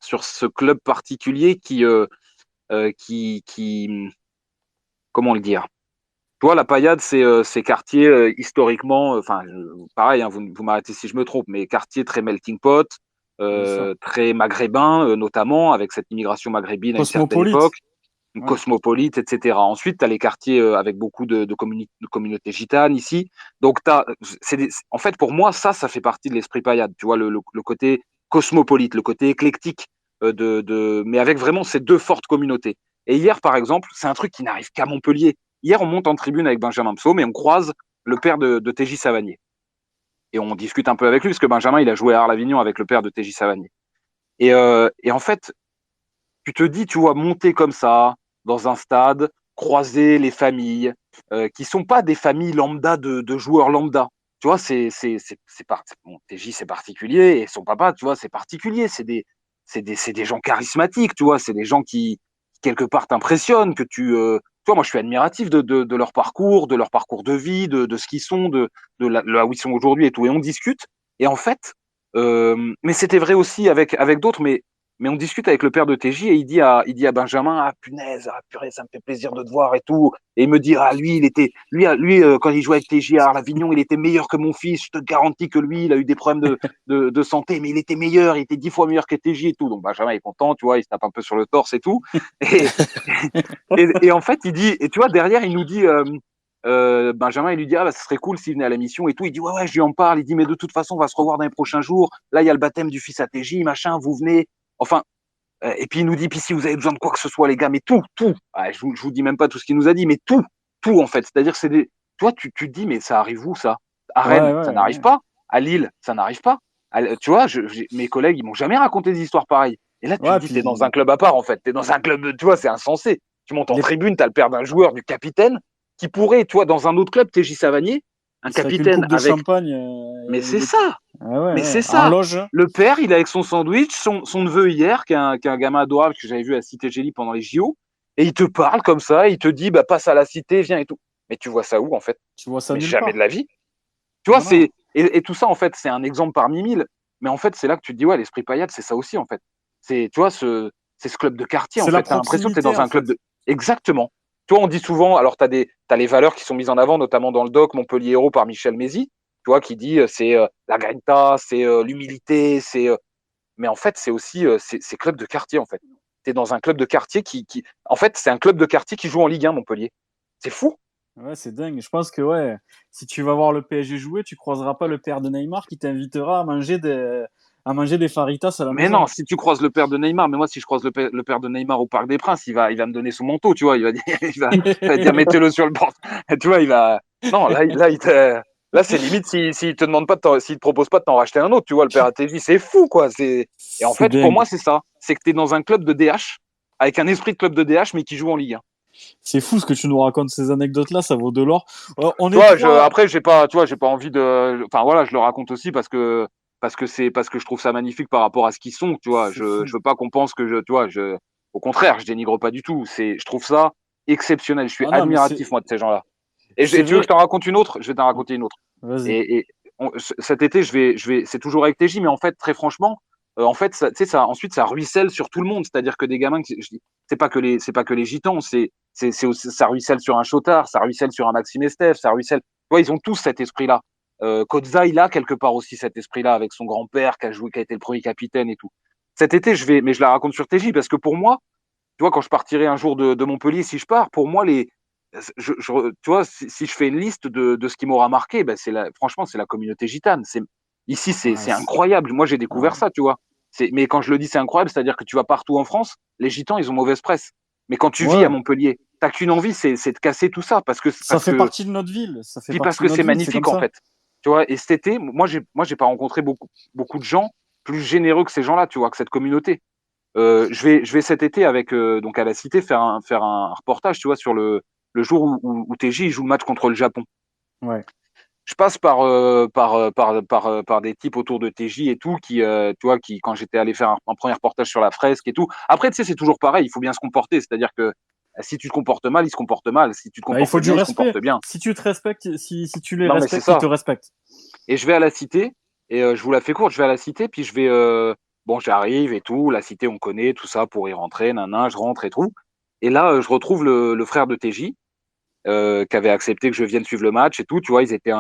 ce club particulier qui, comment le dire? Tu vois, la paillade, c'est quartier historiquement, enfin, pareil, hein, vous m'arrêtez si je me trompe, mais quartier très melting pot, Bien sûr. très maghrébin, notamment, avec cette immigration maghrébine à une certaine Cosmopolite. époque, une Ouais. cosmopolite, etc. Ensuite, tu as les quartiers avec beaucoup de communautés gitanes ici. Donc, en fait, pour moi, ça fait partie de l'esprit paillade. Tu vois, le côté cosmopolite, le côté éclectique, mais avec vraiment ces deux fortes communautés. Et hier, par exemple, c'est un truc qui n'arrive qu'à Montpellier. Hier, on monte en tribune avec Benjamin Psaume et on croise le père de TJ Savanier. Et on discute un peu avec lui, parce que Benjamin, il a joué à Arles-Avignon avec le père de TJ Savanier. Et en fait, tu te dis, tu vois, monter comme ça, dans un stade, croiser les familles, qui sont pas des familles lambda de joueurs lambda. Tu vois, bon, TJ, c'est particulier, et son papa, tu vois, c'est particulier. C'est des gens charismatiques, tu vois, c'est des gens qui quelque part, t'impressionnent, tu vois, moi, je suis admiratif de leur parcours de vie, de ce qu'ils sont, là où ils sont aujourd'hui et tout. Et on discute, et en fait, mais c'était vrai aussi avec d'autres, mais on discute avec le père de TJ et il dit à Benjamin, ah punaise, ah purée, ça me fait plaisir de te voir et tout. Et il me dit, ah quand il jouait avec TJ à Arles-Avignon, il était meilleur que mon fils. Je te garantis que lui, il a eu des problèmes de santé, mais il était meilleur, il était 10 fois meilleur que TJ et tout. Donc Benjamin est content, tu vois, il se tape un peu sur le torse et tout. Et, et en fait, il dit, et tu vois, derrière, il nous dit, Benjamin, il lui dit, ah, bah, ce serait cool s'il venait à la mission et tout. Il dit, ouais, je lui en parle. Il dit, mais de toute façon, on va se revoir dans les prochains jours. Là, il y a le baptême du fils à TJ, machin, vous venez. Enfin, Et puis il nous dit, puis si vous avez besoin de quoi que ce soit, les gars, mais tout. Je vous dis même pas tout ce qu'il nous a dit, mais tout en fait. C'est-à-dire, toi, tu te dis, mais ça arrive où ça? À Ouais, Rennes, ça ouais, n'arrive ouais. pas. À Lille, ça n'arrive pas. Tu vois, mes collègues, ils m'ont jamais raconté des histoires pareilles. Et là, tu te Ouais, dis, t'es dans un puis club à part en fait. T'es dans un club, tu vois, c'est insensé. Tu montes en les... tribune, t'as le père d'un joueur, du capitaine, qui pourrait, toi, dans un autre club, TJ Savanier, un il serait qu'une capitaine coupe de avec. champagne. Mais Il c'est est... ça. Ah ouais, Mais ouais. c'est En ça. loge. Le père, il est avec son sandwich, son neveu hier, qui est un gamin adorable que j'avais vu à Cité Gélie pendant les JO, et il te parle comme ça, il te dit, bah, passe à la cité, viens et tout. Mais tu vois ça où, en fait? Tu vois ça Mais nulle jamais de part. la vie. Tu vois, Non, non. et tout ça, en fait, c'est un exemple parmi mille. Mais en fait, c'est là que tu te dis, ouais, l'esprit paillade, c'est ça aussi, en fait. Tu vois, c'est ce club de quartier, en C'est la fait. T'as l'impression que t'es proximité, dans en un club fait. de. Exactement. Toi, on dit souvent, alors t'as les valeurs qui sont mises en avant, notamment dans le doc Montpellier Héros par Michel Mézy, tu vois, qui dit, c'est la grinta, c'est l'humilité, mais en fait, c'est aussi c'est club de quartier, en fait. Tu es dans un club de quartier en fait, c'est un club de quartier qui joue en Ligue 1, Montpellier. C'est fou. Ouais, c'est dingue. Je pense que ouais, si tu vas voir le PSG jouer, tu croiseras pas le père de Neymar qui t'invitera à manger des faritas à la Mais maison. non, si tu croises le père de Neymar, mais moi, si je croise le père de Neymar au Parc des Princes, il va me donner son manteau, tu vois. Il va dire, il va dire mettez-le sur le bord. Tu vois, il va. Non, là, c'est limite s'il te demande pas s'il te propose pas de t'en racheter un autre, tu vois, le père ATJ, c'est fou, quoi. Et en C'est fait, pour moi, dingue. c'est ça. C'est que tu es dans un club de DH, avec un esprit de club de DH, mais qui joue en Ligue 1. C'est fou ce que tu nous racontes, ces anecdotes-là, ça vaut de l'or. On Tu est vois, trois. après, tu vois, j'ai pas envie de. Enfin voilà, je le raconte aussi parce que je trouve ça magnifique par rapport à ce qu'ils sont. Tu vois, C'est fou. je veux pas qu'on pense tu vois, au contraire, je dénigre pas du tout. Je trouve ça exceptionnel. Je suis Ah non, mais admiratif moi de ces gens-là. c'est Tu veux que je vrai. t'en raconte une autre? Je vais t'en raconter une autre. Vas-y. Et cet été, c'est toujours avec TJ, mais en fait, très franchement, en fait, ça, tu sais, ensuite, ça ruisselle sur tout le monde. C'est-à-dire que des gamins, c'est pas que les gitans, ça ruisselle sur un Chotard, ça ruisselle sur un Maxime Estève, ça ruisselle. Tu vois, ils ont tous cet esprit-là. Kodza, il a quelque part aussi cet esprit-là avec son grand-père qui a été le premier capitaine et tout. Cet été, mais je la raconte sur TJ parce que pour moi, tu vois, quand je partirai un jour de Montpellier, si je pars, pour moi, tu vois, si je fais une liste de ce qui m'aura marqué, ben franchement, c'est la communauté gitane. Ici, Ouais, c'est incroyable. Moi, j'ai découvert ouais. ça, tu vois. Mais quand je le dis, c'est incroyable, c'est-à-dire que tu vas partout en France, les gitans, ils ont mauvaise presse. Mais quand tu vis à Ouais. Montpellier, t'as qu'une envie, c'est de casser tout ça, Ça fait partie de notre ville. Ça fait puis parce partie de que c'est notre ville, c'est comme magnifique, en ça. fait. Tu vois, et cet été, moi, j'ai pas rencontré beaucoup de gens plus généreux que ces gens-là, tu vois, que cette communauté. Je vais cet été avec donc à la Cité faire un reportage, tu vois, sur le jour où TJ joue le match contre le Japon. Ouais. Je passe par des types autour de TJ et tout, tu vois, quand j'étais allé faire un premier reportage sur la fresque et tout. Après, tu sais, c'est toujours pareil, il faut bien se comporter. C'est-à-dire que si tu te comportes mal, ils se comportent mal. Si tu te Bah, il comportes faut du bien, ils se respect. comportent bien. Si tu te respectes, si tu les Non, mais c'est respectes, ils te ça. respectent. Et je vais à la Cité, et je vous la fais courte, je vais à la Cité, puis bon, j'arrive et tout, la Cité, on connaît, tout ça, pour y rentrer, je rentre et tout. Et là, je retrouve le frère de TJ, qui avait accepté que je vienne suivre le match et tout, tu vois, ils étaient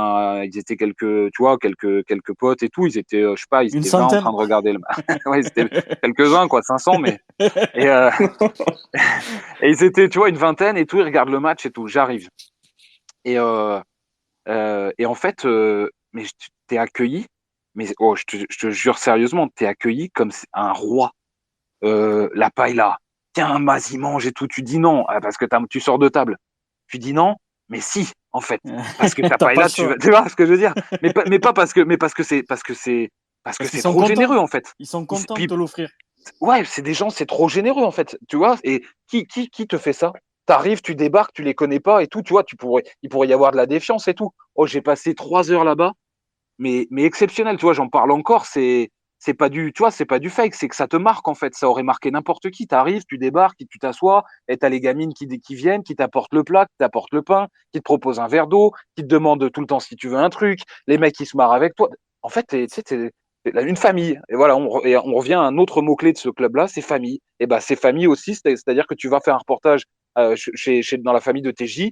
quelques potes et tout, ils étaient, je sais pas, ils Une étaient 20 en centaine. train de regarder le match. Ouais, ils étaient quelques-uns, quoi, 500, et, euh, et ils étaient, tu vois, une vingtaine et tout, ils regardent le match et tout, j'arrive. Et en fait, mais t'es accueilli, mais oh, je te jure sérieusement, t'es accueilli comme un roi. La paille là, tiens, vas-y, mange et tout. Tu dis non, parce que tu sors de table. Tu dis non, mais si, en fait. Parce que ta T'as paille pas le là, choix. tu vois ce que je veux dire? Mais pas parce que Parce qu'ils c'est sont trop contents. généreux, en fait. Ils sont Ils- contents de puis, te l'offrir. ouais, c'est des gens, c'est trop généreux, en fait. Tu vois? Et qui te fait ça? T'arrives, tu débarques, tu les connais pas et tout, tu vois, il pourrait y avoir de la défiance et tout. Oh, j'ai passé 3 heures là-bas, mais exceptionnel, tu vois, j'en parle encore, c'est pas du, tu vois, c'est pas du fake, c'est que ça te marque, en fait. Ça aurait marqué n'importe qui. T'arrives, tu débarques, tu t'assois, et t'as les gamines qui viennent, qui t'apportent le plat, qui t'apportent le pain, qui te proposent un verre d'eau, qui te demandent tout le temps si tu veux un truc, les mecs qui se marrent avec toi. En fait, tu sais, t'es une famille. Et voilà, et on revient à un autre mot-clé de ce club-là, c'est famille. Et ben, c'est famille aussi, c'est-à-dire que tu vas faire un reportage dans la famille de TJ,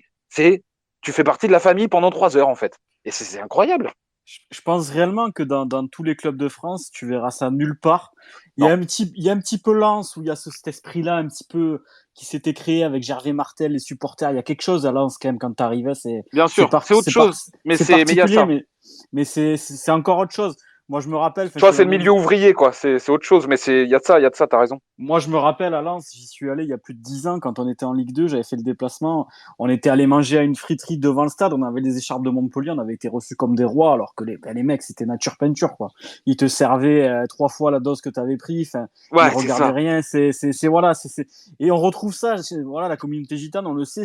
tu fais partie de la famille pendant 3 heures, en fait. Et c'est incroyable. Je pense réellement que dans tous les clubs de France, tu verras ça nulle part. Non, Il y a un petit peu Lens où il y a cet esprit-là un petit peu qui s'était créé avec Gervais Martel, les supporters. Il y a quelque chose à Lens quand même quand tu arrives. bien sûr, c'est autre chose, mais il y a particulier, ça. mais c'est encore autre chose. Moi, je me rappelle. Tu vois, c'est le milieu ouvrier, quoi. C'est autre chose, mais il y a de ça, t'as raison. Moi, je me rappelle à Lens, j'y suis allé il y a plus de 10 ans quand on était en Ligue 2, j'avais fait le déplacement. On était allé manger à une friterie devant le stade, on avait des écharpes de Montpellier, on avait été reçus comme des rois, alors que les mecs, c'était nature peinture, quoi. Ils te servaient 3 fois la dose que tu avais pris, enfin, Ouais, ils regardaient rien, voilà, et on retrouve ça, voilà, la communauté gitane, on le sait,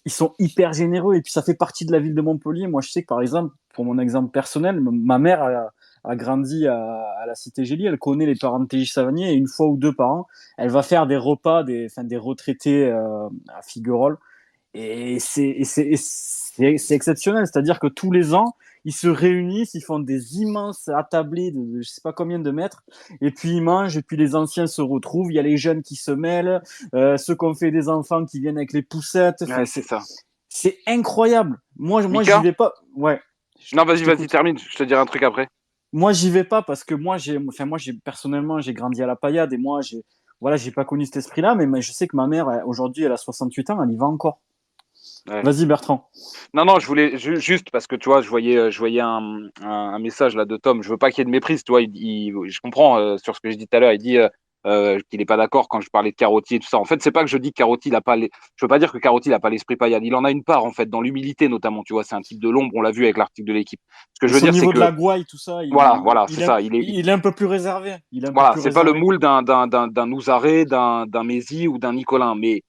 ils sont hyper généreux, et puis ça fait partie de la ville de Montpellier. Moi, je sais que par exemple, pour mon exemple personnel, ma mère a grandi à la Cité Gélie, elle connaît les parents de TJ Savanier et une fois ou deux par an, elle va faire des repas des retraités à Figueroles et c'est exceptionnel, c'est-à-dire que tous les ans, ils se réunissent, ils font des immenses attablés de je sais pas combien de mètres et puis ils mangent et puis les anciens se retrouvent, il y a les jeunes qui se mêlent, ceux qui ont fait des enfants qui viennent avec les poussettes, ouais, c'est ça. C'est incroyable. Moi Mika j'y vais pas. Ouais. Non, vas-y, termine, je te dirai un truc après. Moi, j'y vais pas parce que personnellement, j'ai grandi à la paillade et moi, voilà, j'ai pas connu cet esprit-là, mais je sais que ma mère, aujourd'hui, elle a 68 ans, elle y va encore. Ouais. Vas-y, Bertrand. Non, je voulais juste parce que tu vois, je voyais un message là de Tom. Je veux pas qu'il y ait de méprise, tu vois. Je comprends sur ce que je dis tout à l'heure. Il dit qu'il est pas d'accord quand je parlais de Carotti et tout ça. En fait, c'est pas que je dis que Carotti il a pas. Je veux pas dire que Carotti il a pas l'esprit paillade. Il en a une part en fait dans l'humilité notamment. Tu vois, c'est un type de l'ombre. On l'a vu avec l'article de l'équipe. Ce que je veux Au dire, c'est niveau de que la gouaille, tout ça, voilà, c'est ça. il est un peu plus réservé. Il est un peu Voilà, plus c'est pas le réservé. moule d'un Nouzaré, d'un Mézi ou d'un Nicolin, mais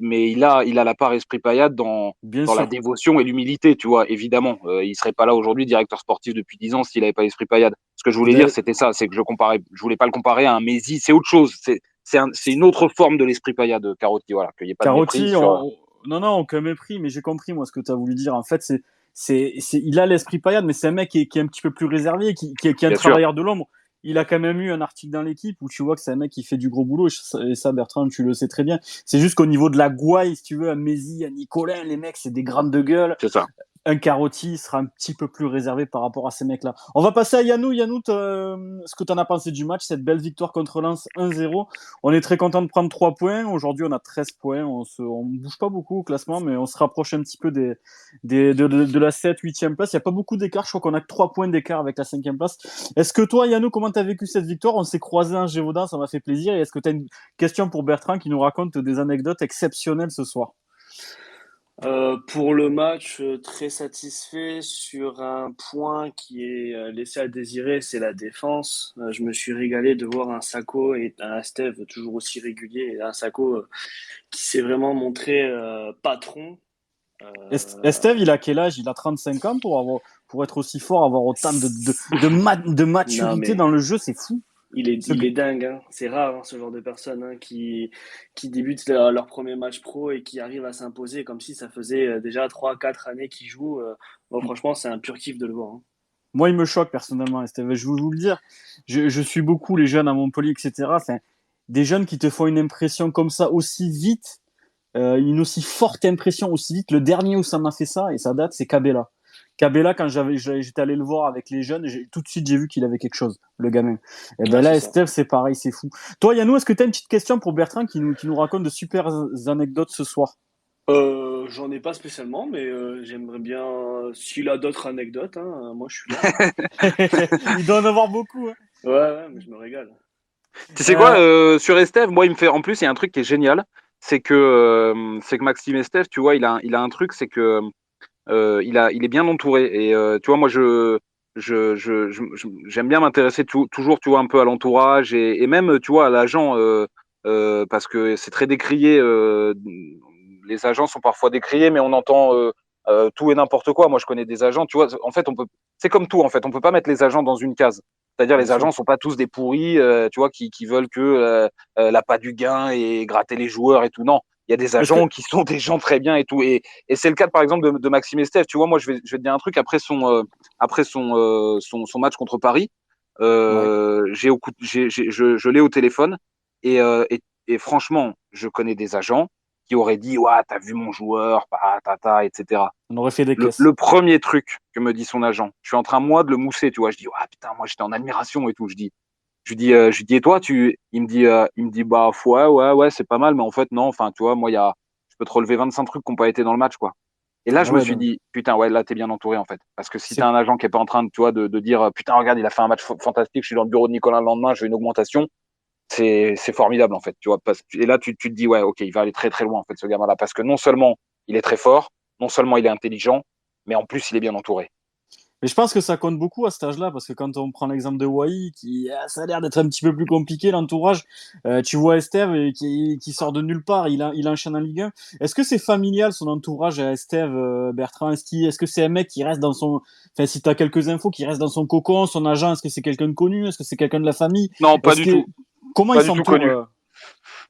il a la part esprit paillade Bien dans la sûr. dévotion et l'humilité, tu vois, évidemment. Il serait pas là aujourd'hui directeur sportif depuis 10 ans s'il avait pas l'esprit paillade. Ce que je voulais dire, c'était ça, c'est que je voulais pas le comparer à un Mézi, c'est autre chose, c'est une autre forme de l'esprit paillade, Carotti, voilà, qu'il n'y ait pas de mépris Carotti, sur. non, aucun mépris, mais j'ai compris, moi, ce que tu as voulu dire. En fait, il a l'esprit paillade, mais c'est un mec qui est un petit peu plus réservé, qui est un Bien sûr. travailleur de l'ombre. Il a quand même eu un article dans l'équipe où tu vois que c'est un mec qui fait du gros boulot, et ça, Bertrand, tu le sais très bien. C'est juste qu'au niveau de la gouaille, si tu veux, à Mézi, à Nicolin, les mecs, c'est des grandes de gueule. C'est ça. Un Carotti sera un petit peu plus réservé par rapport à ces mecs-là. On va passer à Yannou. Yannou, ce que tu en as pensé du match, cette belle victoire contre Lens 1-0. On est très content de prendre 3 points. Aujourd'hui, on a 13 points. On bouge pas beaucoup au classement, mais on se rapproche un petit peu de la 7-8e place. Il n'y a pas beaucoup d'écart. Je crois qu'on a que 3 points d'écart avec la 5e place. Est-ce que toi, Yannou, comment tu as vécu cette victoire? On s'est croisés en Gévaudan, ça m'a fait plaisir. Et est-ce que tu as une question pour Bertrand qui nous raconte des anecdotes exceptionnelles ce soir? Pour le match, très satisfait sur un point qui est laissé à désirer, c'est la défense. Je me suis régalé de voir un Sako et un Steve toujours aussi régulier, et un Sako qui s'est vraiment montré patron. Esteve, il a quel âge? Il a 35 ans pour être aussi fort, avoir autant de Non, maturité mais dans le jeu, c'est fou. il est dingue, hein. C'est rare, hein, ce genre de personnes, hein, qui débutent leur premier match pro et qui arrivent à s'imposer comme si ça faisait déjà 3 4 années qu'ils jouent. Bon, franchement, c'est un pur kiff de le voir, hein. Moi, il me choque personnellement, Esteve. Je vais vous le dire. Je suis beaucoup les jeunes à Montpellier, etc. Enfin, des jeunes qui te font une impression comme ça aussi vite, une aussi forte impression aussi vite. Le dernier où ça m'a fait ça, et ça date, c'est Cabella. Cabella, quand j'étais allé le voir avec les jeunes, tout de suite j'ai vu qu'il avait quelque chose, le gamin. Et ben Ouais, là, c'est ça. Esteve, c'est pareil, c'est fou. Toi, Yannou, est-ce que tu as une petite question pour Bertrand qui nous raconte de super anecdotes ce soir? J'en ai pas spécialement, mais j'aimerais bien. S'il a d'autres anecdotes, hein, moi je suis là. Il doit en avoir beaucoup. Hein. Ouais, mais je me régale. Tu sais quoi, sur Esteve, moi, en plus, il y a un truc qui est génial, c'est que Maxime Esteve, tu vois, il a un truc, c'est que il est bien entouré. Et tu vois, moi, j'aime bien m'intéresser toujours, tu vois, un peu à l'entourage et même, tu vois, à l'agent, parce que c'est très décrié. Les agents sont parfois décriés, mais on entend tout et n'importe quoi. Moi, je connais des agents, tu vois. En fait, c'est comme tout, en fait. On peut pas mettre les agents dans une case. C'est-à-dire, Bien les agents sûr. sont pas tous des pourris, tu vois, qui veulent que l'appât du gain et gratter les joueurs et tout. Non, il y a des Est-ce que agents qui sont des gens très bien et tout. Et c'est le cas, par exemple, de Maxime Estève. Tu vois, moi, je vais te dire un truc. Après son match contre Paris, ouais. je l'ai au téléphone. Et, euh, et, et franchement, je connais des agents qui auraient dit, ouais, t'as vu mon joueur, etc. On aurait fait des caisses. Le premier truc que me dit son agent, je suis en train, moi, de le mousser, tu vois. Je dis, ouais, putain, moi, j'étais en admiration et tout. Je lui dis, et toi, il me dit, bah, ouais, c'est pas mal, mais en fait, non, enfin, tu vois, moi, je peux te relever 25 trucs qui n'ont pas été dans le match, quoi. Et là, Ah je me ouais, suis non. dit, putain, ouais, là, t'es bien entouré, en fait. Parce que si C'est t'as un agent qui est pas en train de, tu vois, de dire, putain, regarde, il a fait un match fantastique, je suis dans le bureau de Nicolas le lendemain, je veux une augmentation, c'est formidable, en fait, tu vois. Et là, tu te dis, ouais, ok, il va aller très, très loin, en fait, ce gamin-là. Parce que non seulement il est très fort, non seulement il est intelligent, mais en plus, il est bien entouré. Mais je pense que ça compte beaucoup à cet âge-là, parce que quand on prend l'exemple de Wai, ça a l'air d'être un petit peu plus compliqué l'entourage. Tu vois Estève qui sort de nulle part, il enchaîne en Ligue 1. Est-ce que c'est familial son entourage à Estève, Bertrand? Est-ce que c'est un mec qui reste dans son, enfin si t'as quelques infos, qui reste dans son cocon, son agent, est-ce que c'est quelqu'un de connu? Est-ce que c'est quelqu'un de la famille? Non, pas Est-ce du que tout. comment il Pas du tout s'entoure? connu.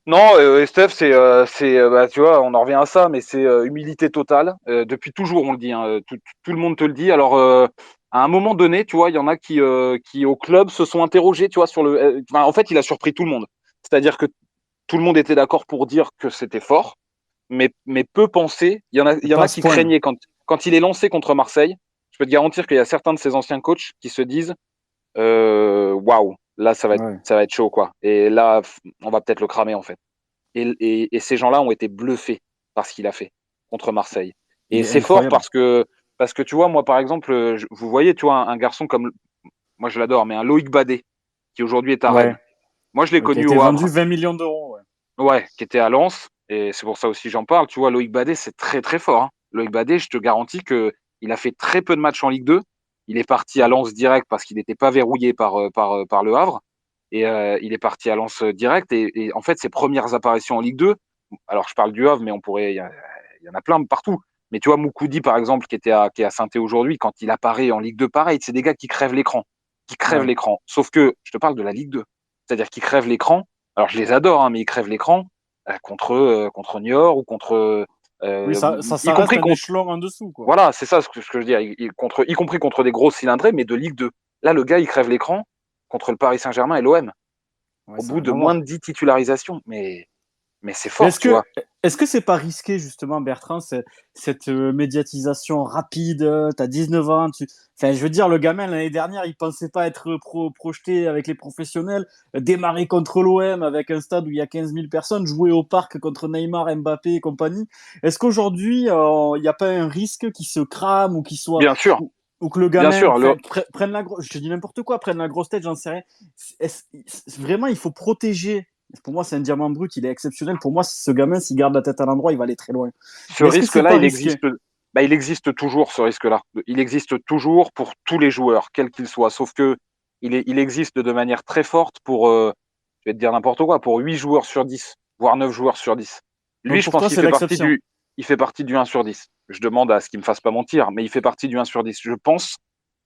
Non, Steph, bah, tu vois, on en revient à ça, mais c'est humilité totale. Depuis toujours, on le dit, hein, tout le monde te le dit. Alors, à un moment donné, tu vois, il y en a qui au club se sont interrogés, tu vois, sur le. Enfin, en fait, il a surpris tout le monde. C'est-à-dire que tout le monde était d'accord pour dire que c'était fort, mais peu pensaient. Il y en Pas à a ce qui point. craignaient quand il est lancé contre Marseille. Je peux te garantir qu'il y a certains de ses anciens coachs qui se disent waouh, là, Ouais. ça va être chaud, quoi. Et là, on va peut-être le cramer, en fait. Et ces gens-là ont été bluffés par ce qu'il a fait contre Marseille. Il Et est c'est fort incroyable. parce que tu vois, moi, par exemple, vous voyez, tu vois, un garçon comme, moi, je l'adore, mais un Loïc Badet, qui aujourd'hui est à Ouais. Rennes. Moi, je l'ai Qui a connu été au vendu Havre, 20 millions d'euros. Ouais. ouais, qui était à Lens, et c'est pour ça aussi que j'en parle. Tu vois, Loïc Badet, c'est très, très fort, hein. Loïc Badet, je te garantis que il a fait très peu de matchs en Ligue 2. Il est parti à Ouais. Lens direct parce qu'il n'était pas verrouillé par le Havre. Et il est parti à Lens direct. Et en fait, ses premières apparitions en Ligue 2, alors je parle du Havre, mais il y en a plein partout. Mais tu vois, Moukoudi, par exemple, qui est à Saint-Étienne aujourd'hui, quand il apparaît en Ligue 2, pareil, c'est des gars qui crèvent l'écran. Qui crèvent Ouais. l'écran. Sauf que je te parle de la Ligue 2. C'est-à-dire qu'ils crèvent l'écran. Alors, je les adore, hein, mais ils crèvent l'écran contre Niort ou Oui, euh, y ça reste compris un contre. échelon en dessous, quoi. Voilà, c'est ça ce que je veux dire. Y compris contre des grosses cylindrées, mais de Ligue 2. Là, le gars, il crève l'écran contre le Paris Saint-Germain et l'OM Ouais, au ça n'a bout rien de à moins voir. de 10 titularisations. Mais c'est Mais fort, tu vois. est-ce que c'est pas risqué justement, Bertrand, cette médiatisation rapide? T'as 19 ans, enfin, je veux dire, le gamin l'année dernière, il pensait pas être projeté avec les professionnels, démarrer contre l'OM avec un stade où il y a 15 000 personnes, jouer au parc contre Neymar, Mbappé et compagnie. Est-ce qu'aujourd'hui, il n'y a pas un risque qu'il se crame ou qu'il soit Bien sûr, ou que le bien gamin sûr. prenne je te dis n'importe quoi, prenne la grosse tête, j'en sais rien. Vraiment, il faut protéger. Pour moi, c'est un diamant brut, il est exceptionnel. Pour moi, ce gamin, s'il garde la tête à l'endroit, il va aller très loin. Ce Mais est-ce que c'est risque-là, pas risqué? il existe toujours, ce risque-là. Il existe toujours pour tous les joueurs, quels qu'ils soient. Sauf que il existe de manière très forte pour, je vais te dire n'importe quoi, pour 8 joueurs sur 10, voire 9 joueurs sur 10. Lui, Donc je pour pense toi, qu'il c'est fait l'exception. il fait partie du 1 sur 10. Je demande à ce qu'il me fasse pas mentir, mais il fait partie du 1 sur 10. Je pense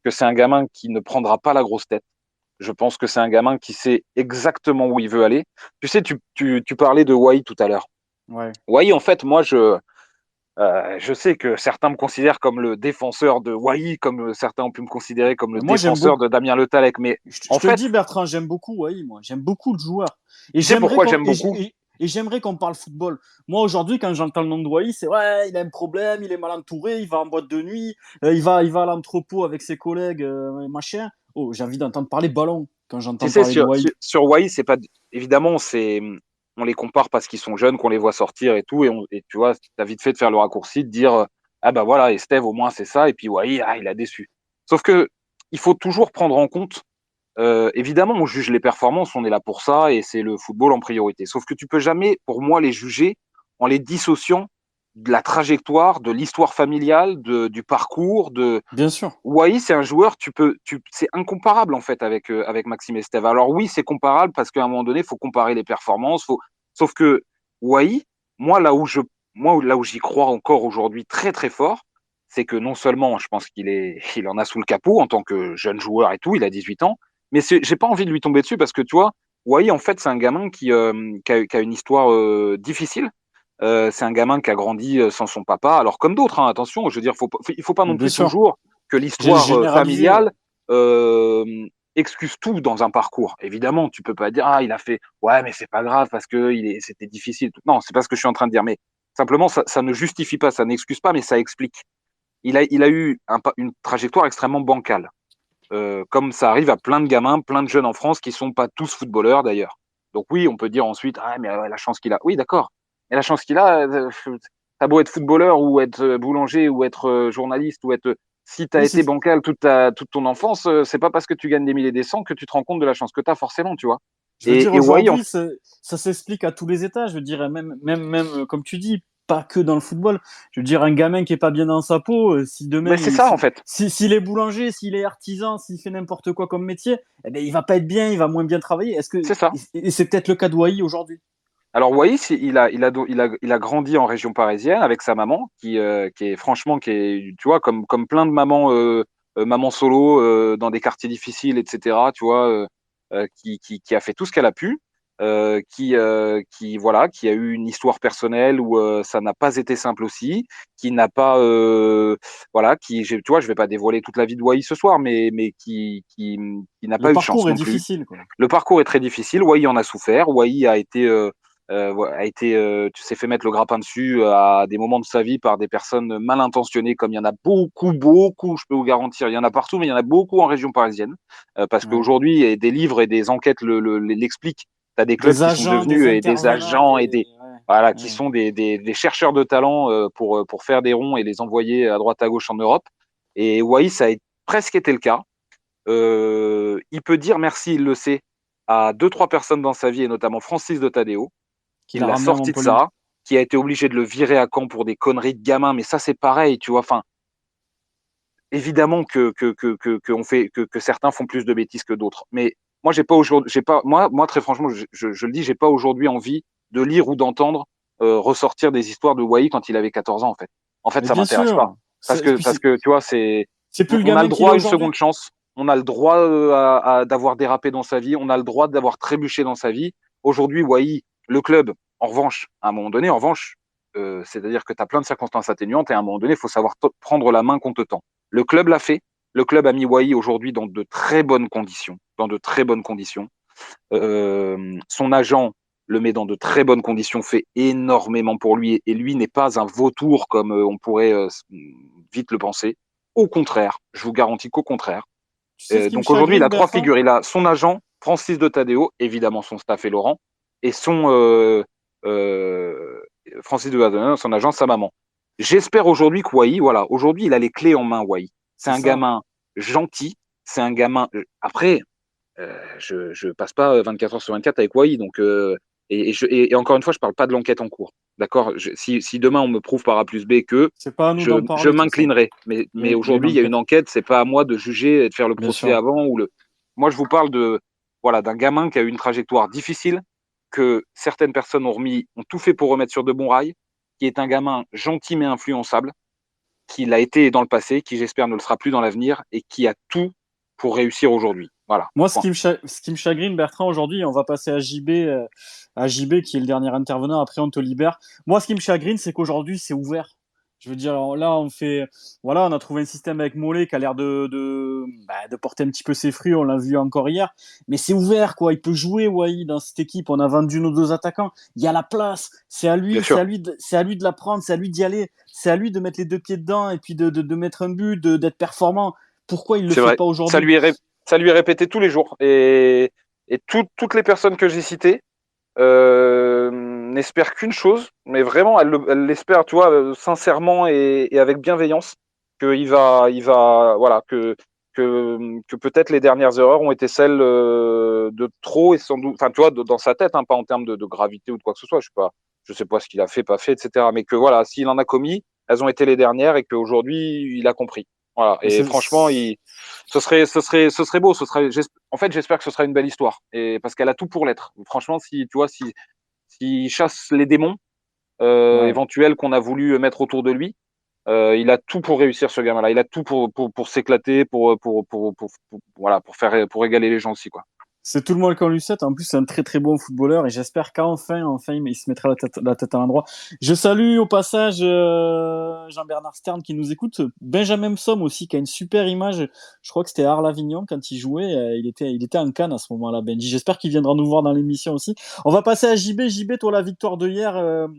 que c'est un gamin qui ne prendra pas la grosse tête. Je pense que c'est un gamin qui sait exactement où il veut aller. Tu sais, tu parlais de Wai tout à l'heure. Ouais. Wai, en fait, je sais que certains me considèrent comme le défenseur de Wai, comme certains ont pu me considérer comme le Moi, j'aime défenseur beaucoup. de Damien Le Tallec. Mais Je en te le fait, dis, Bertrand, j'aime beaucoup Wai, moi. J'aime beaucoup le joueur. Et tu sais j'aimerais pourquoi qu'on j'aime beaucoup? et j'aimerais qu'on parle football. Moi, aujourd'hui, quand j'entends le nom de Wai, c'est ouais, il a un problème, il est mal entouré, il va en boîte de nuit, il va à l'entrepôt avec ses collègues, machin. Oh, j'ai envie d'entendre parler ballon quand Tu j'entends sais, parler de Wai. sur Wai, c'est pas évidemment, on les compare parce qu'ils sont jeunes, qu'on les voit sortir et tout, et tu vois, t'as vite fait de faire le raccourci, de dire ah bah voilà, Estève au moins c'est ça, et puis Wai, ah, il a déçu. Sauf que il faut toujours prendre en compte. Évidemment, on juge les performances, on est là pour ça, et c'est le football en priorité. Sauf que tu peux jamais, pour moi, les juger en les dissociant de la trajectoire, de l'histoire familiale, du parcours, de. Bien sûr. Wai, c'est un joueur, c'est incomparable en fait avec Maxime Estève. Alors oui, c'est comparable parce qu'à un moment donné, il faut comparer les performances. Sauf que Wai, moi là où j'y crois encore aujourd'hui très très fort, c'est que non seulement je pense il en a sous le capot en tant que jeune joueur et tout, il a 18 ans, mais j'ai pas envie de lui tomber dessus parce que tu vois, Wai en fait c'est un gamin qui a une histoire difficile. C'est un gamin qui a grandi sans son papa. Alors comme d'autres, hein, attention, je veux dire, il faut pas non Bien plus sûr. toujours que J'ai l'histoire généralisé, ouais. familiale euh, excuse tout dans un parcours. Évidemment, tu peux pas dire il a fait ouais mais c'est pas grave parce que c'était difficile. Non, c'est pas ce que je suis en train de dire, mais simplement ça ne justifie pas, ça n'excuse pas, mais ça explique. Il a eu une trajectoire extrêmement bancale, comme ça arrive à plein de gamins, plein de jeunes en France qui sont pas tous footballeurs d'ailleurs. Donc oui, on peut dire ensuite ah mais la chance qu'il a. Oui, d'accord. Mais la chance qu'il a, t'as beau être footballeur ou être boulanger ou être journaliste ou être, si t'as Oui, été bancal toute ton enfance, c'est pas parce que tu gagnes des milliers et des cents que tu te rends compte de la chance que t'as forcément, tu vois. je veux dire, Et Wai, aujourd'hui, ça s'explique à tous les états. Je veux dire, même, comme tu dis, pas que dans le football. Je veux dire, un gamin qui est pas bien dans sa peau, si demain, mais c'est ça en fait. s'il est boulanger, s'il est artisan, s'il fait n'importe quoi comme métier, eh ben, il va pas être bien, il va moins bien travailler. C'est ça. Et c'est peut-être le cas de Wai aujourd'hui. Alors Waïs, il a grandi en région parisienne avec sa maman, qui est franchement, tu vois, comme plein de mamans, mamans solo dans des quartiers difficiles, etc. Tu vois, qui a fait tout ce qu'elle a pu, voilà, qui a eu une histoire personnelle où ça n'a pas été simple aussi, qui n'a pas, voilà, tu vois, je vais pas dévoiler toute la vie de Waïs ce soir, mais qui n'a Le pas eu de chance parcours est non plus. difficile, quoi. Le parcours est très difficile. Wai en a souffert. Wai s'est fait mettre le grappin dessus à des moments de sa vie par des personnes mal intentionnées, comme il y en a beaucoup, je peux vous garantir. Il y en a partout, mais il y en a beaucoup en région parisienne. Parce Ouais. qu'aujourd'hui, et des livres et des enquêtes l'expliquent. Tu as des clubs Des qui sont agents, des devenus des intervenants, agents et ouais, voilà, qui ouais. sont des chercheurs de talent pour faire des ronds et les envoyer à droite à gauche en Europe. Et Wai, ça a presque été le cas. Il peut dire merci, il le sait, à deux, trois personnes dans sa vie, et notamment Francis de Tadeo, qui Qu'il a l'a ramené à sorti de Montpellier. ça, qui a été obligé de le virer à Caen pour des conneries de gamin, mais ça c'est pareil, tu vois. Enfin, évidemment que certains font plus de bêtises que d'autres. Mais moi, moi très franchement, je le dis, j'ai pas aujourd'hui envie de lire ou d'entendre ressortir des histoires de Wai quand il avait 14 ans, en fait. En fait, Mais ça bien m'intéresse pas. sûr. Puis Parce que tu vois, c'est plus le on a le gamin qu'il est droit à une aujourd'hui. seconde chance. On a le droit d'avoir dérapé dans sa vie. On a le droit d'avoir trébuché dans sa vie. Aujourd'hui, Wai, le club, en revanche, à un moment donné, c'est-à-dire que tu as plein de circonstances atténuantes et à un moment donné, il faut savoir prendre la main qu'on te tend. Le club l'a fait. Le club a mis Wai aujourd'hui dans de très bonnes conditions. Dans de très bonnes conditions. Son agent le met dans de très bonnes conditions, fait énormément pour lui. Et lui n'est pas un vautour comme on pourrait vite le penser. Au contraire, je vous garantis qu'au contraire. Tu sais ce qui me Donc aujourd'hui, il chagrine, a trois Bertrand? figures. Il a son agent, Francis de Tadeo, évidemment son staff et Laurent, et euh, Francis de Tadeo, son agent, sa maman. J'espère aujourd'hui que Wai, voilà, aujourd'hui, il a les clés en main, Wai. C'est C'est un ça. gamin gentil, c'est un gamin. Après, je passe pas 24 heures sur 24 avec Wai, donc et encore une fois, je parle pas de l'enquête en cours. D'accord. Si demain on me prouve par A plus B que C'est pas à nous d'en je parler, de toute façon. m'inclinerai. Mais Il y a une aujourd'hui, il y a une enquête. enquête. C'est pas à moi de juger et de faire le Bien procès sûr. avant ou le. Moi, je vous parle voilà, d'un gamin qui a eu une trajectoire difficile, que certaines personnes ont tout fait pour remettre sur de bons rails, qui est un gamin gentil mais influençable, qui l'a été dans le passé, qui j'espère ne le sera plus dans l'avenir et qui a tout pour réussir aujourd'hui. Voilà. Moi, Point. ce qui me chagrine, Bertrand, aujourd'hui, on va passer à JB, qui est le dernier intervenant. Après, on te libère. Moi, ce qui me chagrine, c'est qu'aujourd'hui, c'est ouvert. Je veux dire, là, voilà, on a trouvé un système avec Mollet qui a l'air de porter un petit peu ses fruits. On l'a vu encore hier. Mais c'est ouvert, quoi. Il peut jouer, Wai, dans cette équipe. On a vendu nos deux attaquants. Il y a la place. C'est à Bien lui, sûr. c'est à lui de la prendre. C'est à lui d'y aller. C'est à lui de mettre les deux pieds dedans et puis de mettre un but, d'être performant. Pourquoi il le C'est fait vrai. pas aujourd'hui? Ça lui est répété tous les jours. Et toutes les personnes que j'ai citées n'espèrent qu'une chose, mais vraiment, elle l'espère, tu vois, sincèrement et avec bienveillance, voilà, que peut-être les dernières erreurs ont été celles de trop et sans doute, enfin, tu vois, dans sa tête, hein, pas en termes de gravité ou de quoi que ce soit. Je sais pas ce qu'il a fait, pas fait, etc. Mais que voilà, s'il en a commis, elles ont été les dernières et qu'aujourd'hui, il a compris. Voilà. Mais Et franchement, ce serait beau. En fait, j'espère que ce sera une belle histoire. Et parce qu'elle a tout pour l'être. Franchement, si tu vois, s'il chasse les démons Ouais. éventuels qu'on a voulu mettre autour de lui, il a tout pour réussir, ce gamin-là. Il a tout pour s'éclater, voilà, pour régaler les gens aussi, quoi. C'est tout le monde qu'on lui souhaite. En plus, c'est un très très bon footballeur et j'espère enfin, il se mettra la tête à l'endroit. Je salue au passage Jean-Bernard Stern qui nous écoute. Benjamin Psom aussi qui a une super image. Je crois que c'était à Arles-Avignon quand il jouait. Il était en Cannes à ce moment-là, Benji. J'espère qu'il viendra nous voir dans l'émission aussi. On va passer à JB. JB, toi, la victoire de hier,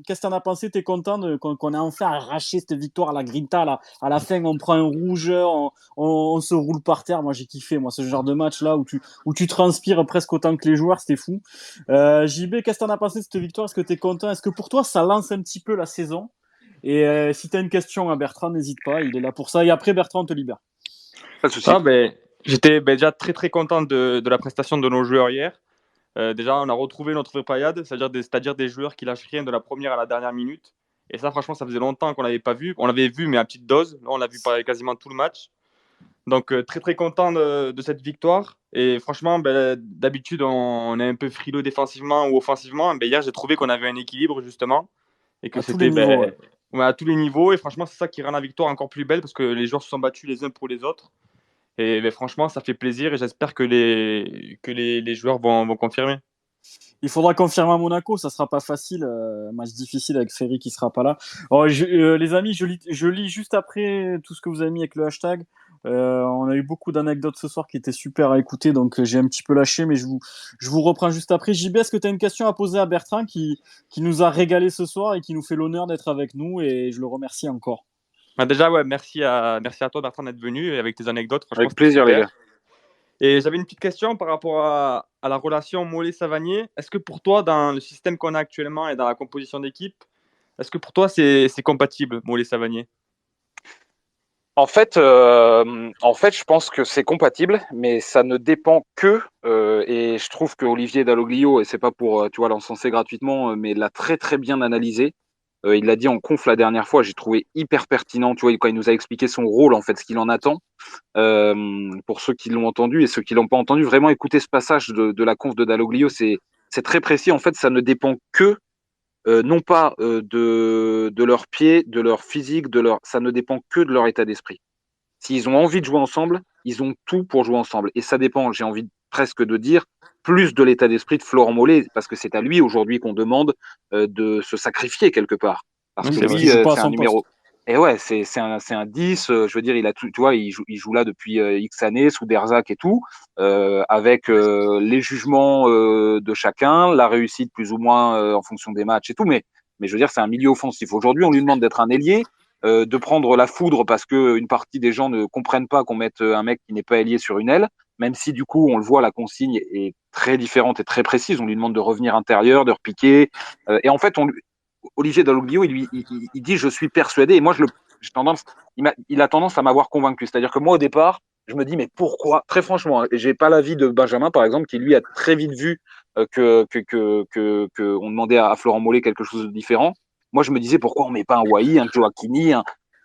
qu'est-ce que t'en as pensé? T'es content qu'on ait enfin arraché cette victoire à la Grinta là. À la fin, on prend un rouge, on se roule par terre. Moi, j'ai kiffé. Moi, ce genre de match là où tu transpires presque autant que les joueurs, c'était fou. JB, qu'est-ce que t'en as pensé de cette victoire? Est-ce que t'es content? Est-ce que pour toi, ça lance un petit peu la saison? Et si tu as une question à Bertrand, n'hésite pas, il est là pour ça. Et après, Bertrand, on te libère. Pas de souci. J'étais déjà très très content de la prestation de nos joueurs hier. Déjà, on a retrouvé notre vraie paillade, c'est-à-dire des joueurs qui lâchent rien de la première à la dernière minute. Et ça, franchement, ça faisait longtemps qu'on l'avait pas vu. On l'avait vu, mais à petite dose. Là, on l'a vu quasiment tout le match. Donc, très très content de cette victoire. Et franchement, d'habitude, on est un peu frileux défensivement ou offensivement. Hier, j'ai trouvé qu'on avait un équilibre, justement. Et que À tous les c'était niveaux. Ouais. à tous les niveaux. Et franchement, c'est ça qui rend la victoire encore plus belle parce que les joueurs se sont battus les uns pour les autres. Et franchement, ça fait plaisir et j'espère que les joueurs vont confirmer. Il faudra confirmer à Monaco, ça sera pas facile. Match difficile avec Ferry qui sera pas là. Les amis, je lis juste après tout ce que vous avez mis avec le hashtag. On a eu beaucoup d'anecdotes ce soir qui étaient super à écouter, donc j'ai un petit peu lâché, mais je vous reprends juste après. JB, est-ce que tu as une question à poser à Bertrand qui nous a régalé ce soir et qui nous fait l'honneur d'être avec nous, et je le remercie encore. Déjà, ouais, merci à toi, Bertrand, d'être venu et avec tes anecdotes. Franchement, Avec plaisir, super. les gars. Et j'avais une petite question par rapport à la relation Mollet-Savanier. Est-ce que pour toi, dans le système qu'on a actuellement et dans la composition d'équipe, est-ce que pour toi, c'est compatible, Mollet-Savanier? En fait, je pense que c'est compatible, mais ça ne dépend que, et je trouve que Olivier Dalloglio, et c'est pas pour, tu vois, l'encenser gratuitement, mais l'a très très bien analysé. Il l'a dit en conf la dernière fois, j'ai trouvé hyper pertinent, tu vois, quand il nous a expliqué son rôle, en fait, ce qu'il en attend. Pour ceux qui l'ont entendu et ceux qui l'ont pas entendu, vraiment écouter ce passage de la conf de Dalloglio, c'est très précis. En fait, ça ne dépend que non pas de leur pied, de leur physique, ça ne dépend que de leur état d'esprit. S'ils ont envie de jouer ensemble, ils ont tout pour jouer ensemble. Et ça dépend, j'ai envie presque de dire, plus de l'état d'esprit de Florent Mollet, parce que c'est à lui aujourd'hui qu'on demande de se sacrifier quelque part. Parce Oui, que c'est vrai. lui, Il joue pas à c'est un son poste. numéro. Et ouais, c'est un 10. Je veux dire, il a tout, tu vois, il joue là depuis X années sous Derzac et tout, avec les jugements de chacun, la réussite plus ou moins en fonction des matchs et tout. Mais je veux dire, c'est un milieu offensif. Aujourd'hui, on lui demande d'être un ailier, de prendre la foudre parce que une partie des gens ne comprennent pas qu'on mette un mec qui n'est pas ailier sur une aile, même si du coup, on le voit, la consigne est très différente et très précise. On lui demande de revenir intérieur, de repiquer. Et en fait, Olivier Dalloglio, il dit je suis persuadé, et moi j'ai tendance, il a tendance à m'avoir convaincu. C'est-à-dire que moi au départ, je me dis mais pourquoi? Très franchement, hein, j'ai pas l'avis de Benjamin par exemple, qui lui a très vite vu que on demandait à Florent Mollet quelque chose de différent. Moi je me disais pourquoi on met pas un Wai, un Joaquini,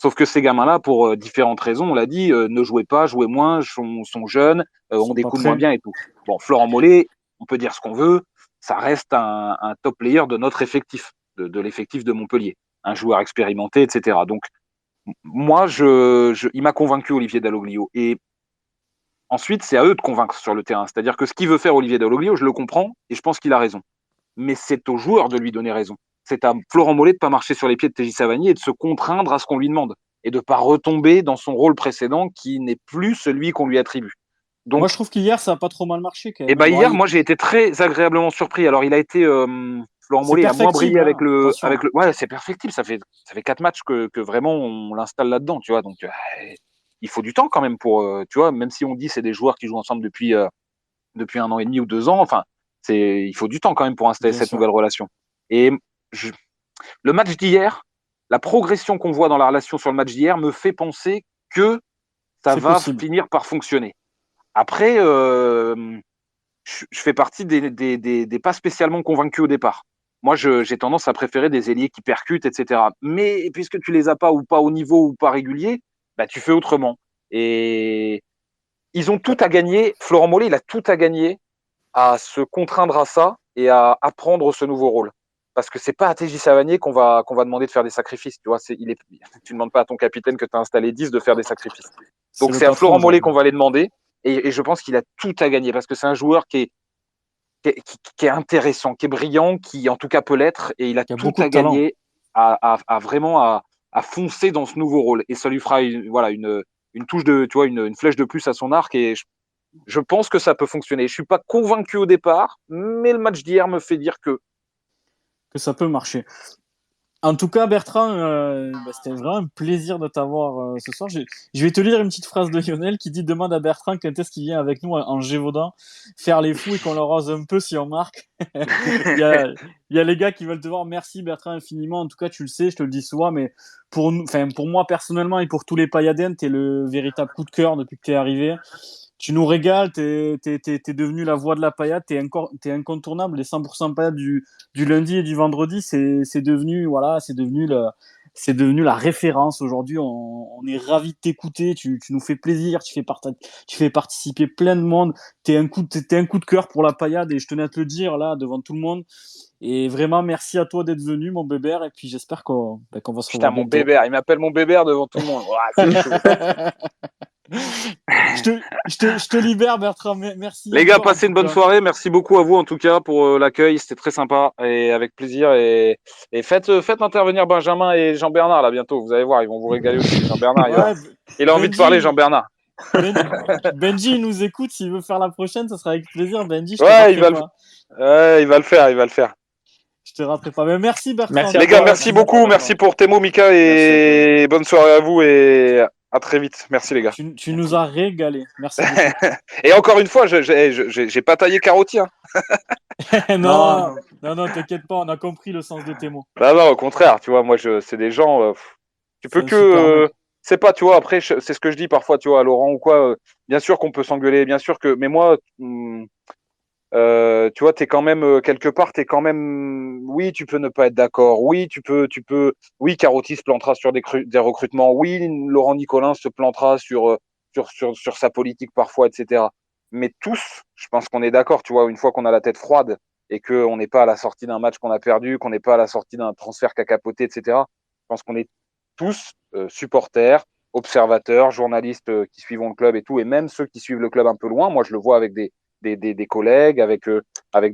Sauf que ces gamins-là, pour différentes raisons, on l'a dit, ne jouez pas, jouez moins, sont jeunes, Ils ont sont des pas coups de moins prêts. bien et tout. Bon, Florent Mollet, on peut dire ce qu'on veut, ça reste un top player de notre effectif, de l'effectif de Montpellier, un joueur expérimenté, etc. Donc, moi, il m'a convaincu, Olivier Dalloglio. Et ensuite, c'est à eux de convaincre sur le terrain. C'est-à-dire que ce qu'il veut faire, Olivier Dalloglio, je le comprends et je pense qu'il a raison. Mais c'est aux joueurs de lui donner raison. C'est à Florent Mollet de ne pas marcher sur les pieds de TJ Savanier et de se contraindre à ce qu'on lui demande et de ne pas retomber dans son rôle précédent qui n'est plus celui qu'on lui attribue. Moi, Donc, je trouve qu'hier, ça a pas trop mal marché quand et même. ben Bon, hier, moi, j'ai été très agréablement surpris. Alors, il a été Florent c'est Mollet a moins brillé perfectible, hein, attention. avec le. Ouais, c'est perfectible. Ça fait 4 matchs que vraiment on l'installe là-dedans, tu vois. Donc, il faut du temps quand même pour, tu vois, même si on dit c'est des joueurs qui jouent ensemble depuis 1 an et demi ou 2 ans. Enfin, il faut du temps quand même pour installer Bien cette sûr. nouvelle relation. Et je, le match d'hier, la progression qu'on voit dans la relation sur le match d'hier me fait penser que ça C'est va possible. finir par fonctionner. Après, je fais partie des pas spécialement convaincus au départ. Moi, j'ai tendance à préférer des ailiers qui percutent, etc. Mais puisque tu les as pas ou pas au niveau ou pas régulier, bah, tu fais autrement. Et ils ont tout à gagner. Florent Mollet, il a tout à gagner à se contraindre à ça et à apprendre ce nouveau rôle. Parce que c'est pas à TJ Savanier qu'on va demander de faire des sacrifices. Tu vois, tu ne demandes pas à ton capitaine que tu as installé 10 de faire des sacrifices. C'est Donc le c'est à patron Florent Mollet aujourd'hui. qu'on va les demander. Et je pense qu'il a tout à gagner parce que c'est un joueur qui est intéressant, qui est brillant, qui en tout cas peut l'être. Et il a Il y a tout beaucoup de à talent. gagner à vraiment à foncer dans ce nouveau rôle. Et ça lui fera une touche tu vois, une flèche de plus à son arc. Et je pense que ça peut fonctionner. Je suis pas convaincu au départ, mais le match d'hier me fait dire que. Que ça peut marcher. En tout cas, Bertrand, c'était vraiment un plaisir de t'avoir ce soir. Je vais te lire une petite phrase de Lionel qui dit: Demande à Bertrand quand est-ce qu'il vient avec nous en Gévaudan faire les fous et qu'on le rose un peu si on marque. il, y a, il y a les gars qui veulent te voir. Merci Bertrand infiniment. En tout cas, tu le sais, je te le dis souvent, mais pour moi personnellement et pour tous les Payadens, t'es le véritable coup de cœur depuis que t'es arrivé. Tu nous régales, t'es devenu la voix de la paillade, t'es incontournable. Les 100% paillades du lundi et du vendredi, c'est devenu, voilà, c'est devenu la référence aujourd'hui. On est ravis de t'écouter. Tu nous fais plaisir. Tu fais participer plein de monde. T'es un coup de cœur pour la paillade et je tenais à te le dire là devant tout le monde. Et vraiment, merci à toi d'être venu, mon bébert. Et puis j'espère qu'on va se Putain, revoir mon bientôt. bébert, il m'appelle mon bébert devant tout le monde. Ouah, c'est chaud. Je te libère, Bertrand. Merci. Les gars, encore, en passez tout une bonne cas. soirée. Merci beaucoup à vous en tout cas pour l'accueil. C'était très sympa et avec plaisir. Et faites intervenir Benjamin et Jean-Bernard là bientôt. Vous allez voir, ils vont vous régaler aussi. Jean-Bernard, Ouais, il a envie de parler, Jean-Bernard. Benji, il nous écoute. S'il veut faire la prochaine, ça sera avec plaisir. Benji, je te Ouais, raterai pas. il va le faire, il va le faire. Je te raterai pas. Mais merci, Bertrand. Merci à Les gars, toi. merci Merci à toi, beaucoup. Bertrand. Merci pour tes mots, Mika, et bonne soirée à vous et à très vite. Merci les gars. Tu nous as régalé. Merci beaucoup. Et encore une fois, j'ai pas taillé Carotti. Hein. Non, t'inquiète pas. On a compris le sens de tes mots. Non, au contraire, tu vois, moi, c'est des gens. Tu peux C'est un super mec. c'est pas, tu vois. Après, c'est ce que je dis parfois, tu vois, à Laurent ou quoi. Bien sûr qu'on peut s'engueuler, bien sûr que. Mais moi, tu vois, t'es quand même quelque part, t'es quand même. Oui, tu peux ne pas être d'accord. Oui, tu peux. Oui, Carotti se plantera sur des recrutements. Oui, Laurent Nicolin se plantera sur sa politique parfois, etc. Mais tous, je pense qu'on est d'accord. Tu vois, une fois qu'on a la tête froide et qu'on n'est pas à la sortie d'un match qu'on a perdu, qu'on n'est pas à la sortie d'un transfert qui a capoté, etc. Je pense qu'on est tous supporters, observateurs, journalistes qui suivent le club et tout, et même ceux qui suivent le club un peu loin. Moi, je le vois avec des collègues, avec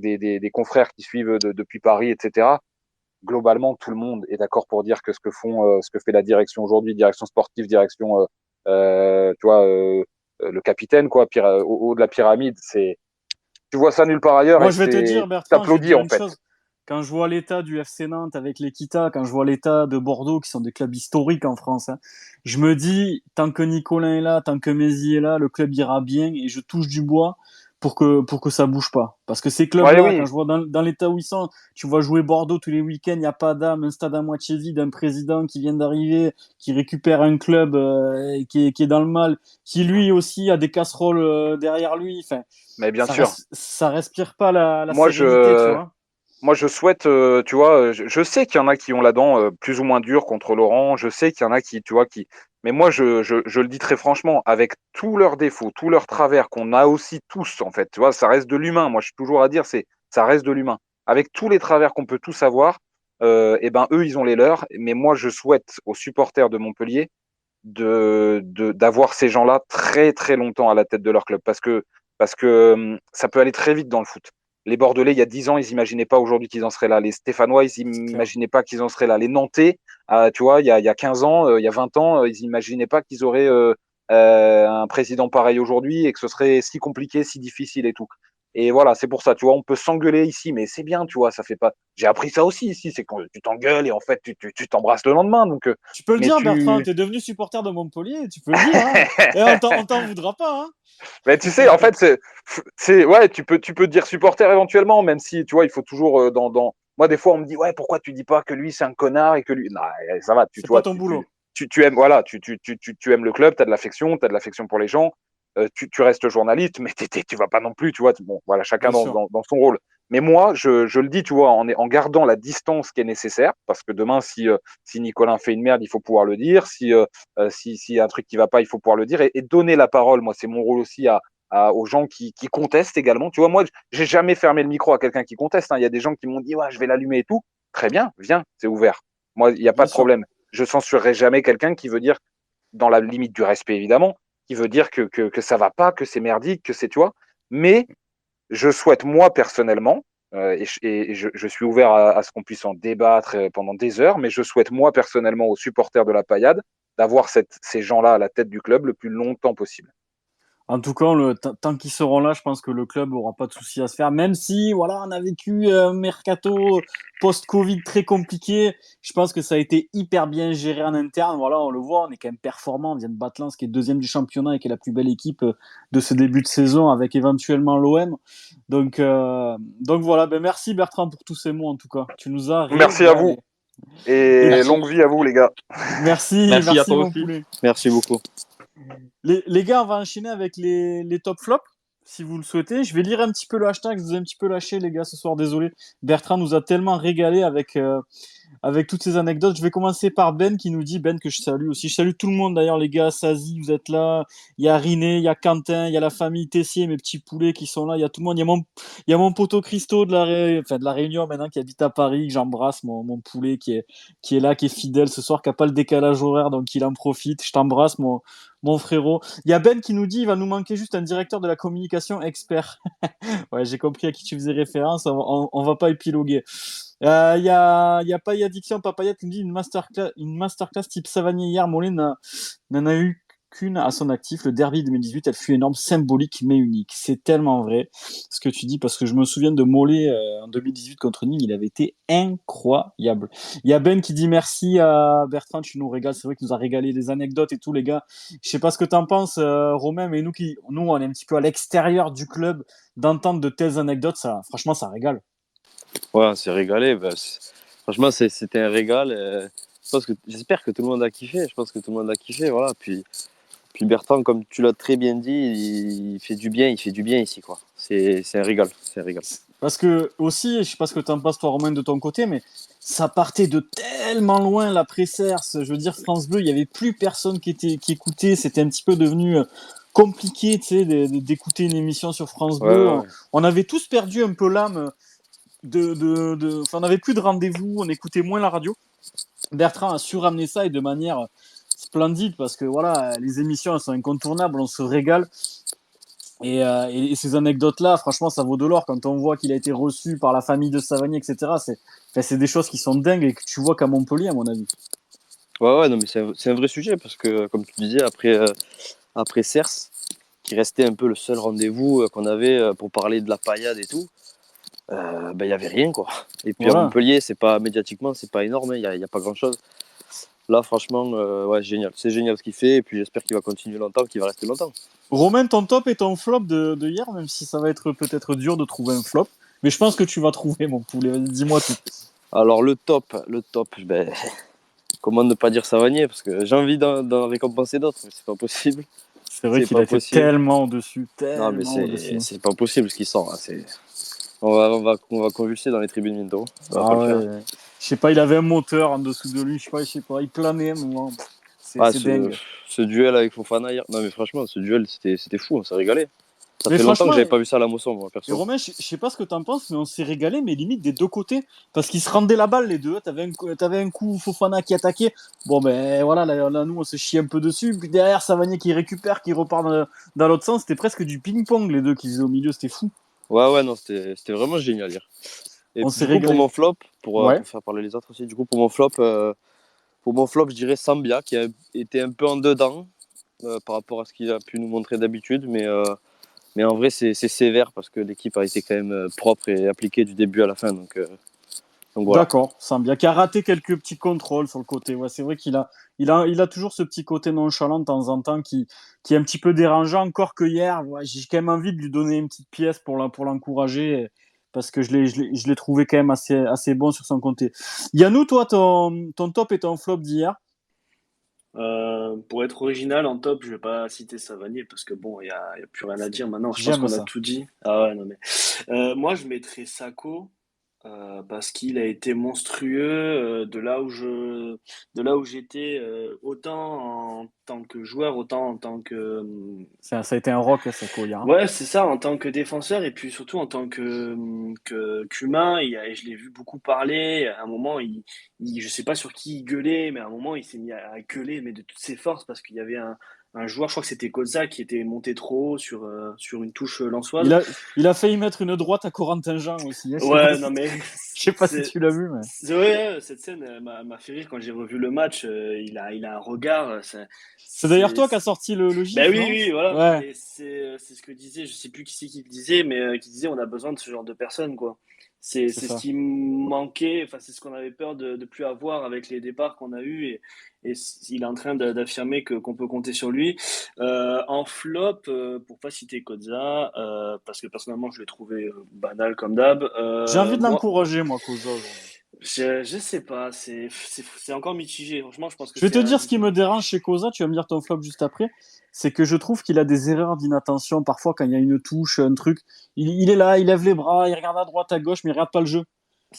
des confrères qui suivent depuis Paris, etc. Globalement, tout le monde est d'accord pour dire que ce que fait la direction aujourd'hui, direction sportive, direction, tu vois, le capitaine, quoi, au haut de la pyramide, tu vois ça nulle part ailleurs Moi, et je vais te dire, Bertrand, je vais te t'applaudis dire en une fait. chose. Quand je vois l'état du FC Nantes avec l'Equita, quand je vois l'état de Bordeaux, qui sont des clubs historiques en France, hein, je me dis, tant que Nicolin est là, tant que Mézi est là, le club ira bien et je touche du bois pour que ça bouge pas. Parce que ces Ouais, clubs-là, oui. quand je vois dans l'état où ils sont, tu vois jouer Bordeaux tous les week-ends, il n'y a pas d'âme, un stade à moitié vide, un président qui vient d'arriver, qui récupère un club qui est dans le mal, qui lui aussi a des casseroles derrière lui. Enfin, Mais bien sûr. ça respire pas la Moi, sérénité, tu vois. Moi, je souhaite, tu vois, je sais qu'il y en a qui ont la dent plus ou moins dure contre Laurent. Je sais qu'il y en a qui, tu vois, qui. Mais moi, je le dis très franchement, avec tous leurs défauts, tous leurs travers qu'on a aussi tous, en fait, tu vois, ça reste de l'humain. Moi, je suis toujours à dire, ça reste de l'humain. Avec tous les travers qu'on peut tous avoir, eh ben, eux, ils ont les leurs. Mais moi, je souhaite aux supporters de Montpellier d'avoir ces gens-là très, très longtemps à la tête de leur club parce que ça peut aller très vite dans le foot. Les Bordelais, il y a 10 ans, ils n'imaginaient pas aujourd'hui qu'ils en seraient là. Les Stéphanois, ils n'imaginaient pas qu'ils en seraient là. Les Nantais, tu vois, il y a 15 ans, il y a 20 ans, ils n'imaginaient pas qu'ils auraient un président pareil aujourd'hui et que ce serait si compliqué, si difficile et tout. Et voilà, c'est pour ça, tu vois, on peut s'engueuler ici, mais c'est bien, tu vois, ça fait pas. J'ai appris ça aussi ici, c'est quand tu t'engueules et en fait, tu t'embrasses le lendemain. Donc, Tu peux le mais dire, Bertrand, t'es devenu supporter de Montpellier, tu peux le dire, hein. Et on t'en voudra pas, hein. Mais tu sais, en fait, ouais, tu peux dire supporter éventuellement, même si, tu vois, il faut toujours moi, des fois, on me dit, ouais, pourquoi tu dis pas que lui, c'est un connard et que lui, non, ça va, C'est pas vois, ton boulot. tu aimes, voilà, tu aimes le club, tu as de l'affection pour les gens, tu restes journaliste, mais tu vas pas non plus, tu vois, bon, voilà, chacun Bien sûr. dans son rôle. Mais moi, je le dis, tu vois, en gardant la distance qui est nécessaire, parce que demain, si Nicolas fait une merde, il faut pouvoir le dire, s'il y a un truc qui va pas, il faut pouvoir le dire, et donner la parole, moi, c'est mon rôle aussi aux gens qui contestent également. Tu vois, moi, j'ai jamais fermé le micro à quelqu'un qui conteste. Hein. Il y a des gens qui m'ont dit, ouais, je vais l'allumer et tout. Très bien, viens, c'est ouvert. Moi, il n'y a pas Bien de sûr. problème. Je censurerai jamais quelqu'un qui veut dire, dans la limite du respect évidemment, qui veut dire que ça va pas, que c'est merdique, que c'est, tu vois. Mais je souhaite, moi, personnellement, je suis ouvert à ce qu'on puisse en débattre pendant des heures, mais je souhaite, moi, personnellement, aux supporters de la Paillade, d'avoir ces gens-là à la tête du club le plus longtemps possible. En tout cas, tant qu'ils seront là, je pense que le club aura pas de souci à se faire. Même si, voilà, on a vécu un mercato post-Covid très compliqué. Je pense que ça a été hyper bien géré en interne. Voilà, on le voit, on est quand même performant. On vient de battre Lens, qui est deuxième du championnat et qui est la plus belle équipe de ce début de saison, avec éventuellement l'OM. Donc voilà. Ben merci Bertrand pour tous ces mots en tout cas. Tu nous as Merci à vous. régalé. Et Merci. longue vie à vous, les gars. Merci, Merci à toi mon aussi. poulet. Merci beaucoup. Les gars, on va enchaîner avec les top flops, si vous le souhaitez. Je vais lire un petit peu le hashtag. Je vous ai un petit peu lâché, les gars, ce soir. Désolé. Bertrand nous a tellement régalé avec toutes ces anecdotes. Je vais commencer par Ben qui nous dit, Ben que je salue aussi. Je salue tout le monde d'ailleurs, les gars. Sazi, vous êtes là. Il y a Riné, il y a Quentin, il y a la famille Tessier, mes petits poulets qui sont là. Il y a tout le monde. Il y a mon poteau Christo de la Réunion maintenant qui habite à Paris, que j'embrasse, mon poulet qui est là, qui est fidèle ce soir, qui n'a pas le décalage horaire, donc il en profite. Je t'embrasse, mon frérot. Il y a Ben qui nous dit il va nous manquer juste un directeur de la communication expert. Ouais, j'ai compris à qui tu faisais référence. On va pas épiloguer. Il y a Paya Diction Papaya qui nous dit une masterclass type Savanier hier. Mollet n'en a eu qu'une à son actif. Le derby 2018, elle fut énorme, symbolique mais unique. C'est tellement vrai ce que tu dis parce que je me souviens de Mollet en 2018 contre Nîmes. Il avait été incroyable. Il y a Ben qui dit merci à Bertrand, tu nous régales. C'est vrai qu'il nous a régalé les anecdotes et tout, les gars. Je sais pas ce que t'en penses, Romain, mais nous, on est un petit peu à l'extérieur du club, d'entendre de telles anecdotes, franchement, ça régale. Ouais, on s'est régalé. Franchement, c'était un régal. J'espère que tout le monde a kiffé. Je pense que tout le monde a kiffé. Voilà. Puis Bertrand, comme tu l'as très bien dit, il fait du bien ici, quoi. C'est un régal. C'est un régal. Parce que aussi, je sais pas ce que t'en penses toi, Romain, de ton côté, mais ça partait de tellement loin l'après-Cerce. Je veux dire, France Bleu, il y avait plus personne qui écoutait. C'était un petit peu devenu compliqué, tu sais, d'écouter une émission sur France Bleu. Ouais. On avait tous perdu un peu l'âme enfin, on n'avait plus de rendez-vous, on écoutait moins la radio. Bertrand a su ramener ça et de manière splendide parce que voilà, les émissions elles sont incontournables, on se régale. Et ces anecdotes-là, franchement, ça vaut de l'or quand on voit qu'il a été reçu par la famille de Savanier, etc. C'est des choses qui sont dingues et que tu vois qu'à Montpellier, à mon avis. Ouais, non, mais c'est un vrai sujet parce que, comme tu disais, après Cerce, qui restait un peu le seul rendez-vous qu'on avait pour parler de la paillade et tout, il y avait rien, quoi. Et puis Voilà. à Montpellier, médiatiquement, c'est pas énorme, il y a pas grand-chose. Là, franchement, ouais, génial. C'est génial ce qu'il fait et puis j'espère qu'il va continuer longtemps, qu'il va rester longtemps. Romain, ton top et ton flop de hier, même si ça va être peut-être dur de trouver un flop, mais je pense que tu vas trouver, mon poulet. Vas-y, dis-moi tout. Alors le top, comment ne pas dire Savanier, parce que j'ai envie d'en récompenser d'autres, mais c'est pas possible. C'est vrai C'est qu'il pas a été possible. tellement au-dessus, Non, mais c'est pas possible ce qu'il sort. Là. On va convulser dans les tribunes bientôt. Ça va Ah pas le ouais. faire. Je sais pas, il avait un moteur en dessous de lui, je sais pas, il planait à un moment. C'est dingue. Ce duel avec Fofana hier, non mais franchement, ce duel c'était fou, on s'est régalé. Ça Mais fait longtemps franchement, que j'avais pas vu ça à la Mosson, moi, et perso. Romain, je sais pas ce que t'en penses, mais on s'est régalé, mais limite des deux côtés. Parce qu'ils se rendaient la balle, les deux. T'avais un coup Fofana qui attaquait. Bon, ben voilà, là, nous, on se chie un peu dessus. Puis derrière, Savanier qui récupère, qui repart dans l'autre sens. C'était presque du ping-pong, les deux qui faisaient au milieu. C'était fou. Ouais, non, c'était vraiment génial hier. Et On du s'est coup, pour régalé. mon flop, Ouais. pour faire parler les autres aussi, du coup, pour mon flop, je dirais Sambia, qui a été un peu en dedans par rapport à ce qu'il a pu nous montrer d'habitude, mais en vrai, c'est sévère parce que l'équipe a été quand même propre et appliquée du début à la fin. Donc voilà. D'accord, Sambia qui a raté quelques petits contrôles sur le côté. Ouais, c'est vrai il a toujours ce petit côté nonchalant de temps en temps qui est un petit peu dérangeant. Encore que hier, ouais, j'ai quand même envie de lui donner une petite pièce pour l'encourager parce que je l'ai trouvé quand même assez bon sur son côté. Yannou, toi, ton top et ton flop d'hier. Pour être original en top, je vais pas citer Savanier parce que bon, il y a plus rien à dire maintenant. Je pense J'aime qu'on ça. a tout dit. Ah ouais, non mais moi je mettrais Sako parce qu'il a été monstrueux de là où j'étais autant en tant que joueur, autant en tant que Ça a été un rock, Sako, hier. Hein. ouais, c'est ça, en tant que défenseur et puis surtout en tant qu'humain. Je l'ai vu beaucoup parler. À un moment, je sais pas sur qui il gueulait, mais à un moment, il s'est mis à gueuler, mais de toutes ses forces, parce qu'il y avait un joueur, je crois que c'était Koza, qui était monté trop haut sur une touche lensoise. Il a failli mettre une droite à Corentin Jean aussi. Hein. Ouais, non mais Je sais pas si tu l'as vu, mais. Ouais, cette scène m'a fait rire quand j'ai revu le match. Il a un regard. C'est d'ailleurs toi qui as sorti le gif, Ben oui, non? oui, voilà. Ouais, Et c'est ce que disait, je sais plus qui c'est qui le disait, mais qui disait on a besoin de ce genre de personnes, quoi. c'est C'est ce ça. qui manquait, enfin, c'est ce qu'on avait peur de plus avoir avec les départs qu'on a eus. Il est en train d'affirmer qu'on peut compter sur lui. En flop, pour pas citer Koza, parce que personnellement, je l'ai trouvé banal comme d'hab. J'ai envie de Moi, l'encourager, moi, Koza, aujourd'hui. je sais pas, c'est encore mitigé. Franchement, je pense que Je vais c'est te un. dire ce qui me dérange chez Koza, tu vas me dire ton flop juste après, c'est que je trouve qu'il a des erreurs d'inattention parfois quand il y a une touche, un truc. Il est là, il lève les bras, il regarde à droite, à gauche, mais il regarde pas le jeu.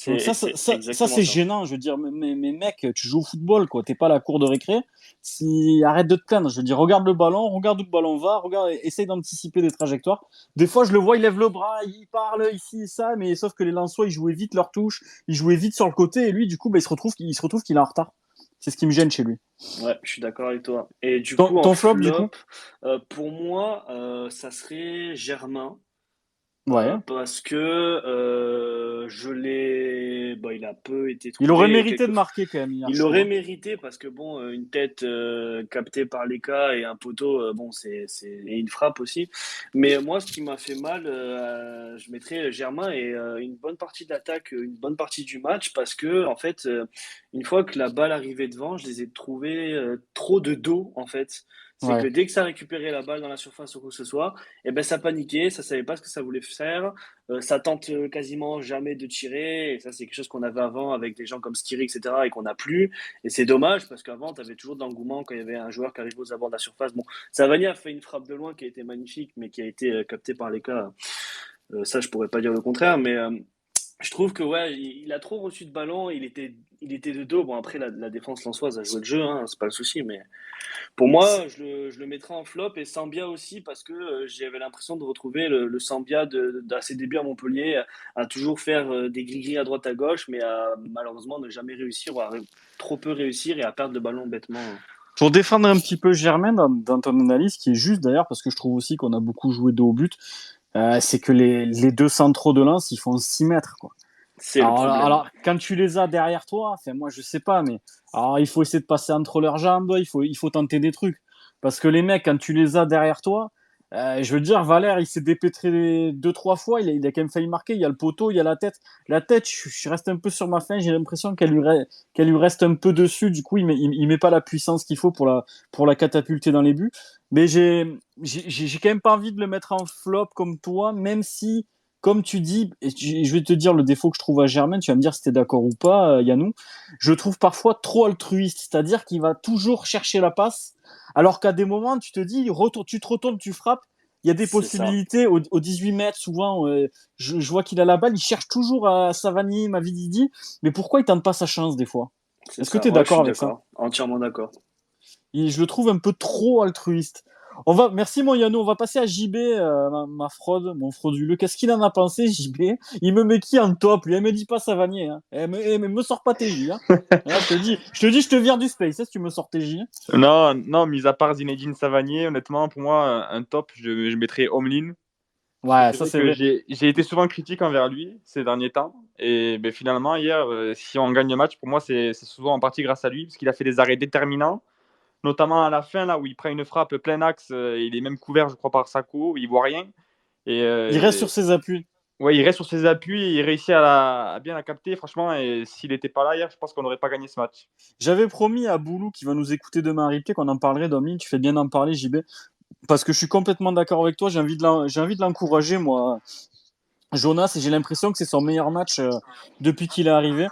Donc C'est exactement c'est ça. gênant. Je veux dire, mais mec, tu joues au football, quoi. T'es pas à la cour de récré. Si, arrête de te plaindre. Je veux dire, regarde le ballon, regarde où le ballon va, regarde, essaye d'anticiper des trajectoires. Des fois, je le vois, il lève le bras, il parle ici et ça, mais sauf que les Lensois, ils jouaient vite leur touche, ils jouaient vite sur le côté, et lui, du coup, bah, il se retrouve qu'il est en retard. C'est ce qui me gêne chez lui. Ouais, je suis d'accord avec toi. Et du Ton, coup, en ton flop, du coup? flop, pour moi, ça serait Germain. Ouais. Parce que bon, il a peu été Il aurait trouvé. mérité de marquer quand même hier, Il je trouve, l'aurait hein. mérité parce que bon, une tête captée par l'ECA et un poteau, bon, et une frappe aussi. Mais moi, ce qui m'a fait mal, je mettrais Germain et une bonne partie de l'attaque, une bonne partie du match parce que en fait, une fois que la balle arrivait devant, je les ai trouvés trop de dos en fait. C'est que Ouais. dès que ça récupérait la balle dans la surface ou quoi que ce soit, eh ben ça paniquait, ça savait pas ce que ça voulait faire, ça tente quasiment jamais de tirer. Et ça, c'est quelque chose qu'on avait avant avec des gens comme Skiri, etc. et qu'on n'a plus. Et c'est dommage parce qu'avant, tu avais toujours de l'engouement quand il y avait un joueur qui arrivait aux abords de la surface. Bon, Savani a fait une frappe de loin qui a été magnifique, mais qui a été captée par les cas. Ça, je pourrais pas dire le contraire, mais je trouve que ouais, il a trop reçu de ballons. Il était de dos. Bon, après, la défense lensoise a joué le jeu, hein, c'est pas le souci, mais pour moi, je le mettrais en flop et Sambia aussi parce que j'avais l'impression de retrouver le Sambia à ses débuts à Montpellier, à toujours faire des gris-gris à droite à gauche, mais à malheureusement ne jamais réussir ou à trop peu réussir et à perdre le ballon bêtement. Pour défendre un petit peu Germain dans ton analyse, qui est juste d'ailleurs, parce que je trouve aussi qu'on a beaucoup joué de haut but, c'est que les deux centraux de Lens, ils font 6 mètres, quoi. C'est le problème. Alors, quand tu les as derrière toi, enfin, moi, je sais pas, mais alors, il faut essayer de passer entre leurs jambes, il faut tenter des trucs. Parce que les mecs, quand tu les as derrière toi, je veux dire, Valère, il s'est dépêtré 2, 3 fois, il a quand même failli marquer. Il y a le poteau, il y a la tête. La tête, je reste un peu sur ma faim, j'ai l'impression qu'elle lui reste un peu dessus. Du coup, il met pas la puissance qu'il faut pour la catapulter dans les buts. Mais j'ai quand même pas envie de le mettre en flop comme toi, même si comme tu dis, et je vais te dire le défaut que je trouve à Germain, tu vas me dire si tu es d'accord ou pas, Yannou, je le trouve parfois trop altruiste, c'est-à-dire qu'il va toujours chercher la passe, alors qu'à des moments, tu te dis, tu te retournes, tu frappes, il y a des C'est ça. possibilités au 18 mètres, souvent, je vois qu'il a la balle, il cherche toujours à Savani, Mavididi, mais pourquoi il tente pas sa chance des fois? C'est Est-ce que ça. tu es Ouais, je d'accord suis avec ça? d'accord. Entièrement d'accord. Je le trouve un peu trop altruiste. Merci mon Yannou, on va passer à JB, ma fraude, mon frauduleux. Qu'est-ce qu'il en a pensé, JB? Il me met qui en top, lui? Elle me dit pas Savanier, hein. Me sors pas TJ, hein. Là, je te vire du space, hein, si tu me sors TJ. Non, non, mis à part Zinedine Savanier, honnêtement, pour moi, un top, je mettrais Omlin. Parce que Ouais, c'est ça vrai c'est que vrai. j'ai été souvent critique envers lui ces derniers temps. Et ben, finalement, hier, si on gagne le match, pour moi, c'est souvent en partie grâce à lui, parce qu'il a fait des arrêts déterminants, notamment à la fin, là où il prend une frappe plein axe, il est même couvert, je crois, par Sako, il voit rien. Et Il reste sur ses appuis. ouais, il reste sur ses appuis, et il réussit à bien la capter, franchement. Et s'il n'était pas là hier, je pense qu'on n'aurait pas gagné ce match. J'avais promis à Boulou qui va nous écouter demain à replay qu'on en parlerait, Dominique, tu fais bien d'en parler, JB, parce que je suis complètement d'accord avec toi, j'ai envie de l'encourager, moi. Jonas, et j'ai l'impression que c'est son meilleur match depuis qu'il est arrivé.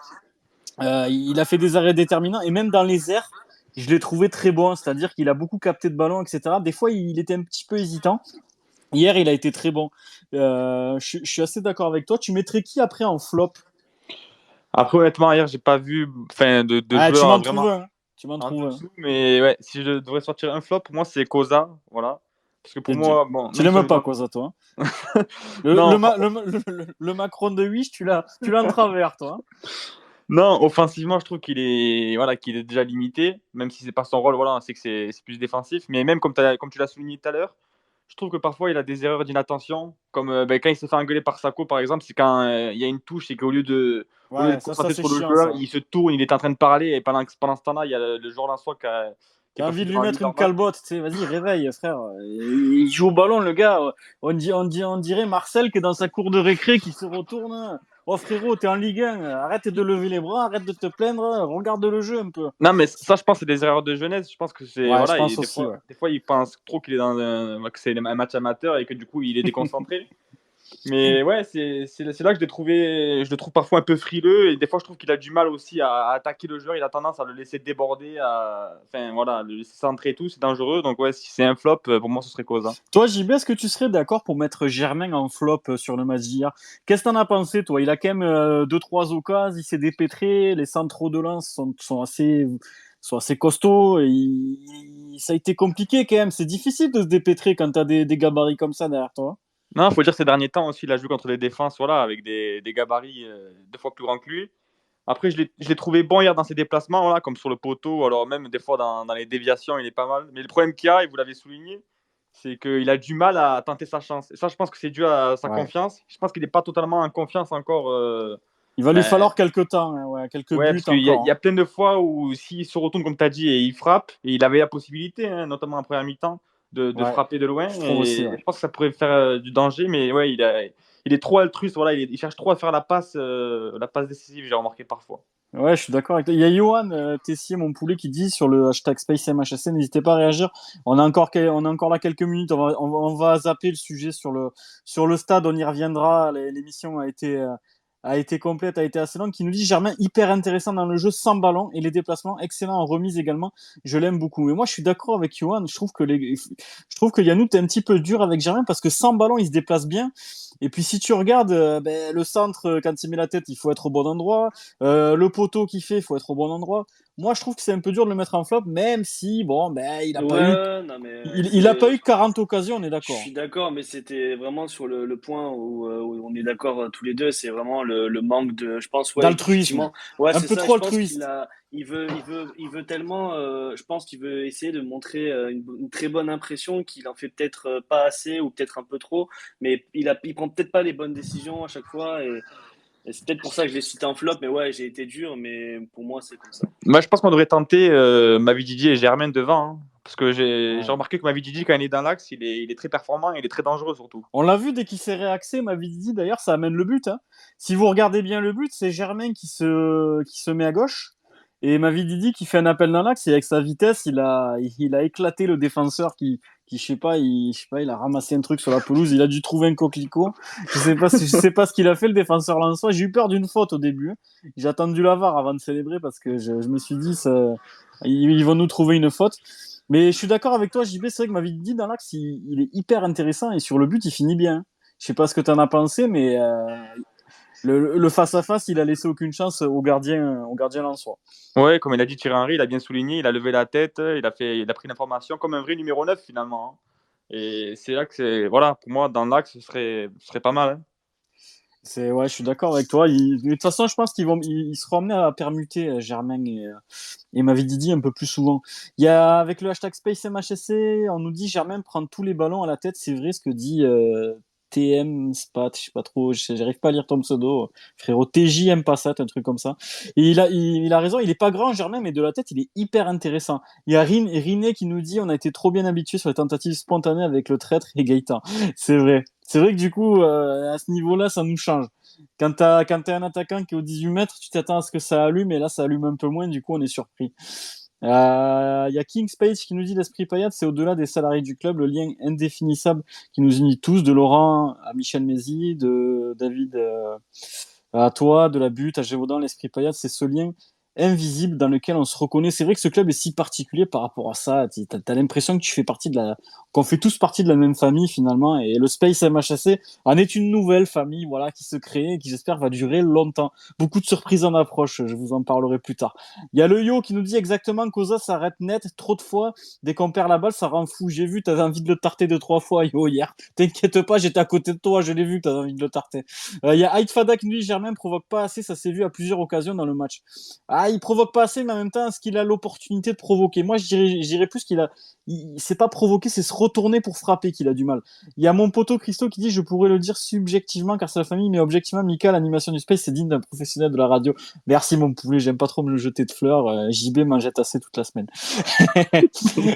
Il a fait des arrêts déterminants et même dans les airs, je l'ai trouvé très bon. C'est-à-dire qu'il a beaucoup capté de ballon, etc. Des fois, il était un petit peu hésitant. Hier, il a été très bon. Je suis assez d'accord avec toi. Tu mettrais qui après en flop? Après, honnêtement, hier, j'ai pas vu de Ah, tu joueurs m'en trouves vraiment un. Tu m'en en trouves un. dessous. Mais ouais, si je devrais sortir un flop, pour moi, c'est Koza. Voilà. Parce que pour moi, bon, Tu non l'aimes pas, seulement. quoi, ça, toi, hein. Non, Le Macron de Wish, tu l'as en travers, toi, hein. non, offensivement, je trouve qu'il est déjà limité, même si c'est pas son rôle, voilà, on sait que c'est plus défensif. Mais même comme tu l'as souligné tout à l'heure, je trouve que parfois il a des erreurs d'inattention, comme ben, quand il s'est fait engueuler par Sako, par exemple, c'est quand il y a une touche et qu'au lieu Ouais, d'être ça concentré c'est sur le chiant, joueur, ça. il se tourne, il est en train de parler, et pendant ce temps-là, il y a le joueur Lensois T'es T'as pas envie de fini lui dans la vie mettre une normale. calbotte, tu sais, vas-y, réveille, frère. Il joue au ballon, le gars. On dirait Marcel qui est dans sa cour de récré, qui se retourne. Oh frérot, t'es en Ligue 1, arrête de lever les bras, arrête de te plaindre, regarde le jeu un peu. Non, mais ça, je pense, c'est des erreurs de jeunesse. Je pense que c'est. Ouais, je Voilà, pense des aussi, fois, ouais. des fois, il pense trop qu'il est que c'est un match amateur et que du coup, il est déconcentré. Mais ouais, c'est là que je le trouve parfois un peu frileux et des fois je trouve qu'il a du mal aussi à attaquer le joueur. Il a tendance à le laisser déborder, enfin voilà, le laisser centrer et tout, c'est dangereux. Donc ouais, si c'est un flop, pour moi ce serait cause. Toi, JB, est-ce que tu serais d'accord pour mettre Germain en flop sur le match d'hier? Qu'est-ce que t'en as pensé, toi? Il a quand même 2-3 occasions, il s'est dépêtré, les centraux de lance sont assez costauds, et ça a été compliqué quand même. C'est difficile de se dépêtrer quand t'as des gabarits comme ça derrière toi. Non, faut dire ces derniers temps aussi, il a joué contre des défenses voilà, avec des gabarits 2 fois plus grands que lui. Après, je l'ai trouvé bon hier dans ses déplacements, voilà, comme sur le poteau, alors même des fois dans les déviations, il est pas mal. Mais le problème qu'il y a, et vous l'avez souligné, c'est qu'il a du mal à tenter sa chance. Et ça, je pense que c'est dû à sa Ouais. confiance. Je pense qu'il n'est pas totalement en confiance encore. Il va lui Ben, falloir quelques temps, hein, ouais, quelques ouais, buts parce qu'il y encore. a plein de fois où s'il se retourne, comme tu as dit, et il frappe, et il avait la possibilité, hein, notamment en première mi-temps, de Ouais, frapper de loin. je trouve aussi, Et ouais. je pense que ça pourrait faire du danger, mais ouais, il est trop altruiste. Voilà, il cherche trop à faire la passe décisive, j'ai remarqué parfois. Ouais, je suis d'accord avec toi. Il y a Johan Tessier, mon poulet, qui dit sur le hashtag SpaceMHSC, n'hésitez pas à réagir. On a encore là quelques minutes. On va zapper le sujet sur le stade. On y reviendra. L'émission a été complète, a été assez longue. Qui nous dit Germain, hyper intéressant dans le jeu sans ballon et les déplacements, excellent en remise également. Je l'aime beaucoup. Mais moi, je suis d'accord avec Johan. Je trouve que Yannou est un petit peu dur avec Germain parce que sans ballon, il se déplace bien. Et puis si tu regardes le centre, quand il met la tête, il faut être au bon endroit. Le poteau qu'il fait, il faut être au bon endroit. Moi, je trouve que c'est un peu dur de le mettre en flop, même si, bon, Ouais, non, mais il a pas eu 40 occasions, on est je d'accord. suis d'accord, mais c'était vraiment sur le point où on est d'accord tous les deux. C'est vraiment le manque de. Je pense, ouais, D'altruisme. effectivement. Ouais, Un c'est peu ça. trop Je pense qu'il altruiste. a. Il veut tellement. Je pense qu'il veut essayer de montrer une très bonne impression qu'il en fait peut-être pas assez ou peut-être un peu trop. Mais il prend peut-être pas les bonnes décisions à chaque fois. Et c'est peut-être pour ça que je l'ai cité en flop. Mais ouais, j'ai été dur. Mais pour moi, c'est comme ça. Moi, je pense qu'on devrait tenter Mavididi et Germain devant. Hein, parce que j'ai Ouais. remarqué que Mavididi, quand il est dans l'axe, il est très performant et il est très dangereux surtout. On l'a vu dès qu'il s'est réaxé, Mavidi, d'ailleurs, ça amène le but. Hein. Si vous regardez bien le but, c'est Germain qui se met à gauche. Et Mavididi qui fait un appel dans l'axe et avec sa vitesse, il a éclaté le défenseur qui je sais pas, il a ramassé un truc sur la pelouse, il a dû trouver un coquelicot. Je sais pas ce qu'il a fait, le défenseur lensois. J'ai eu peur d'une faute au début. J'ai attendu la VAR avant de célébrer parce que je me suis dit, ils vont nous trouver une faute. Mais je suis d'accord avec toi, JB, c'est vrai que Mavidi dans l'axe, il est hyper intéressant et sur le but, il finit bien. Je sais pas ce que tu en as pensé, mais le face-à-face, il a laissé aucune chance au gardien lensois. Ouais, comme il a dit Thierry Henry, il a bien souligné, il a levé la tête, il a pris l'information comme un vrai numéro 9 finalement. Hein. Et c'est là que voilà, pour moi, dans l'axe, ce serait pas mal. Hein. Ouais, je suis d'accord avec toi. De toute façon, je pense ils seront amenés à permuter Germain et Mavididi un peu plus souvent. Avec le hashtag SpaceMHSC, on nous dit Germain prend tous les ballons à la tête. C'est vrai ce que dit TM Spat, je sais pas trop, j'arrive pas à lire ton pseudo, frérot. TJM Passat, un truc comme ça. Et il a raison, il est pas grand Germain, mais de la tête, il est hyper intéressant. Il y a Riné qui nous dit on a été trop bien habitués sur les tentatives spontanées avec le traître et Gaëtan. C'est vrai. C'est vrai que du coup, à ce niveau-là, ça nous change. Quand t'es un attaquant qui est au 18 mètres, tu t'attends à ce que ça allume, et là, ça allume un peu moins, du coup, on est surpris. Il y a King Space qui nous dit l'esprit Payet, c'est au-delà des salariés du club, le lien indéfinissable qui nous unit tous, de Laurent à Michel Mézy, de David à toi, de la butte à Gévaudan, l'esprit Payet, c'est ce lien invisible dans lequel on se reconnaît. C'est vrai que ce club est si particulier par rapport à ça. T'as l'impression que qu'on fait tous partie de la même famille finalement. Et le Space MHSC en est une nouvelle famille, voilà, qui se crée et qui j'espère va durer longtemps. Beaucoup de surprises en approche. Je vous en parlerai plus tard. Il y a le Yo qui nous dit exactement qu'Oza s'arrête net trop de fois. Dès qu'on perd la balle, ça rend fou. J'ai vu, t'avais envie de le tarter 2-3 fois, Yo, hier. T'inquiète pas, j'étais à côté de toi, je l'ai vu, t'avais envie de le tarter. Il y a Haït Fada qui nous dit Germain provoque pas assez, ça s'est vu à plusieurs occasions dans le match. Ah, il provoque pas assez, mais en même temps, est-ce qu'il a l'opportunité de provoquer? Moi, je dirais plus c'est pas provoquer, c'est se retourner pour frapper qu'il a du mal. Il y a mon poteau Christo qui dit, je pourrais le dire subjectivement car c'est la famille, mais objectivement, Mika, l'animation du Space, c'est digne d'un professionnel de la radio. Merci mon poulet, j'aime pas trop me jeter de fleurs. JB m'en jette assez toute la semaine.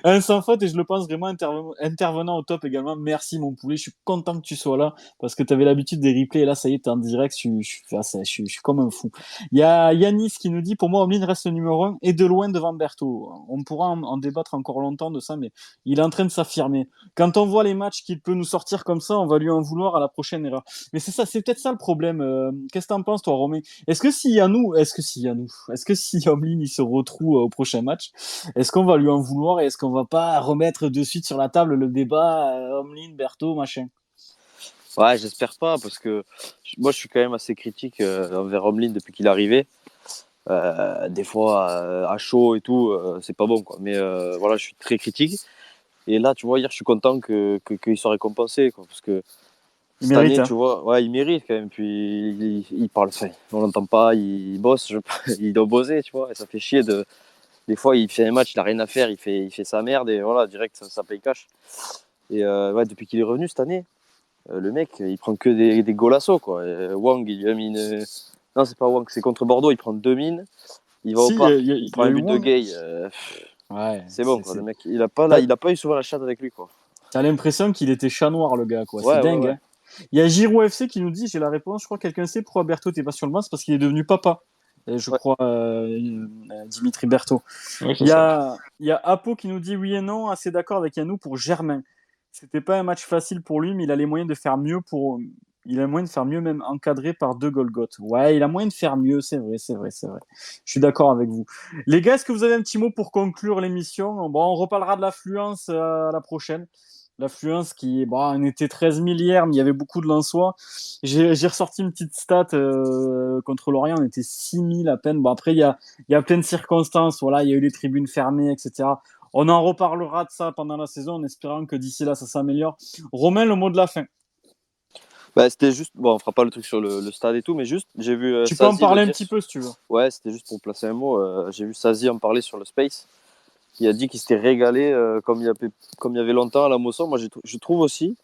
Un sans faute et je le pense vraiment intervenant au top également. Merci mon poulet, je suis content que tu sois là parce que tu avais l'habitude des replays et là ça y est, t'es en direct, je suis comme un fou. Il y a Yanis qui nous dit, pour moi Omlin reste le numéro 1 et de loin devant Berthaud. On pourra en débattre encore longtemps de ça, mais il est en train de s'affirmer. Quand on voit les matchs qu'il peut nous sortir comme ça, on va lui en vouloir à la prochaine erreur. Mais c'est ça, c'est peut-être ça le problème. Qu'est-ce que t'en penses toi Romain? Est-ce que si Omlin il se retrouve au prochain match, est-ce qu'on va lui en vouloir et est-ce qu'on va pas remettre de suite sur la table le débat Omlin, Berthaud, machin? Ouais, j'espère pas, parce que moi je suis quand même assez critique envers Omlin depuis qu'il est arrivé. Des fois, à chaud et tout, c'est pas bon, quoi. Mais voilà, je suis très critique. Et là, tu vois, hier, je suis content qu'il soit récompensé, quoi, parce que Il cette mérite, année, hein. tu vois, ouais, il mérite quand même. Puis il parle, enfin, on l'entend pas, il bosse, il doit bosser, tu vois. Et ça fait chier de. Des fois, il fait un match, il a rien à faire, il fait sa merde et voilà, direct, ça paye cash. Et ouais, depuis qu'il est revenu cette année, le mec, il prend que des golassos, quoi. Et Wang, il lui a mis une. Non, c'est pas Wang, c'est contre Bordeaux, il prend 2 mines. Il va au Si, parc, il il y prend a un eu but de Wang. Gay. Ouais, C'est bon, quoi. Le mec, T'as, il a pas eu souvent la chatte avec lui, quoi. t'as l'impression qu'il était chat noir, le gars, quoi. C'est Ouais, ouais, dingue, ouais. hein. Il y a Giroud FC qui nous dit, j'ai la réponse, je crois que quelqu'un sait pourquoi Berthaud t'es pas sur le banc, c'est parce qu'il est devenu papa. Et je Ouais. crois, Dimitri Berthaud. Oui, c'est Il y ça. il y a Apo qui nous dit oui et non, assez d'accord avec Yannou pour Germain. C'était pas un match facile pour lui, mais il a les moyens de faire mieux il a moyen de faire mieux, même encadré par deux Golgoth. Ouais, il a moyen de faire mieux, c'est vrai, c'est vrai, c'est vrai. Je suis d'accord avec vous. Les gars, est-ce que vous avez un petit mot pour conclure l'émission? Bon, on reparlera de l'affluence à la prochaine. L'affluence qui, bon, on était 13 000 hier, mais il y avait beaucoup de Lensois. J'ai ressorti une petite stat contre Lorient, on était 6 000 à peine. Bon, après, il y a plein de circonstances. Voilà, il y a eu les tribunes fermées, etc. On en reparlera de ça pendant la saison en espérant que d'ici là, ça s'améliore. Romain, le mot de la fin. Bah, c'était juste, bon, on fera pas le truc sur le stade et tout, mais juste, j'ai vu Tu peux en Sazi le parler un dire. petit peu si tu veux. Ouais, c'était juste pour placer un mot. J'ai vu Sazi en parler sur le Space. Il a dit qu'il s'était régalé comme il y avait longtemps à la Mosson. Moi, je trouve aussi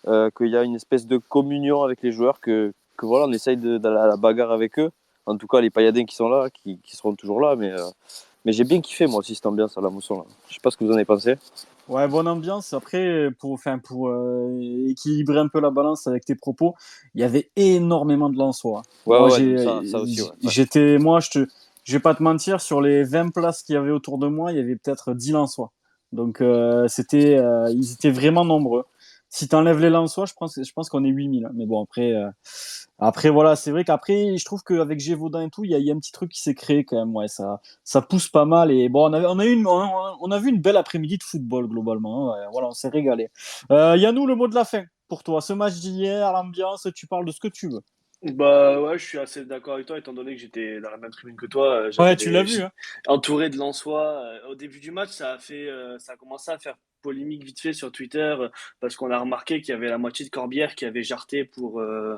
qu'il y a une espèce de communion avec les joueurs, que voilà, on essaye d'aller à la bagarre avec eux. En tout cas, les Payadins qui sont là, qui seront toujours là. Mais j'ai bien kiffé, moi aussi, cette ambiance à la Mosson, là. Je sais pas ce que vous en avez pensé. Ouais, bonne ambiance. Après, pour équilibrer un peu la balance avec tes propos, il y avait énormément de Lensois. Ouais, Moi, ouais, non, mais ça aussi, ouais. je vais pas te mentir, sur les 20 places qu'il y avait autour de moi, il y avait peut-être 10 Lensois. Donc, ils étaient vraiment nombreux. Si tu enlèves les Lensois, je pense qu'on est 8000. Mais bon, après, voilà, c'est vrai qu'après, je trouve qu'avec Gévaudan et tout, il y a un petit truc qui s'est créé quand même. Ouais, ça pousse pas mal. Et bon, on a vu une belle après-midi de football globalement, hein. Ouais, voilà, on s'est régalé. Yannou, le mot de la fin pour toi. Ce match d'hier, l'ambiance, tu parles de ce que tu veux. Bah ouais, je suis assez d'accord avec toi, étant donné que j'étais dans la même tribune que toi. Ouais, tu l'as vu, hein. Entouré de Lensois. Au début du match, ça a commencé à faire polémique vite fait sur Twitter parce qu'on a remarqué qu'il y avait la moitié de Corbière qui avait jarté Ouais,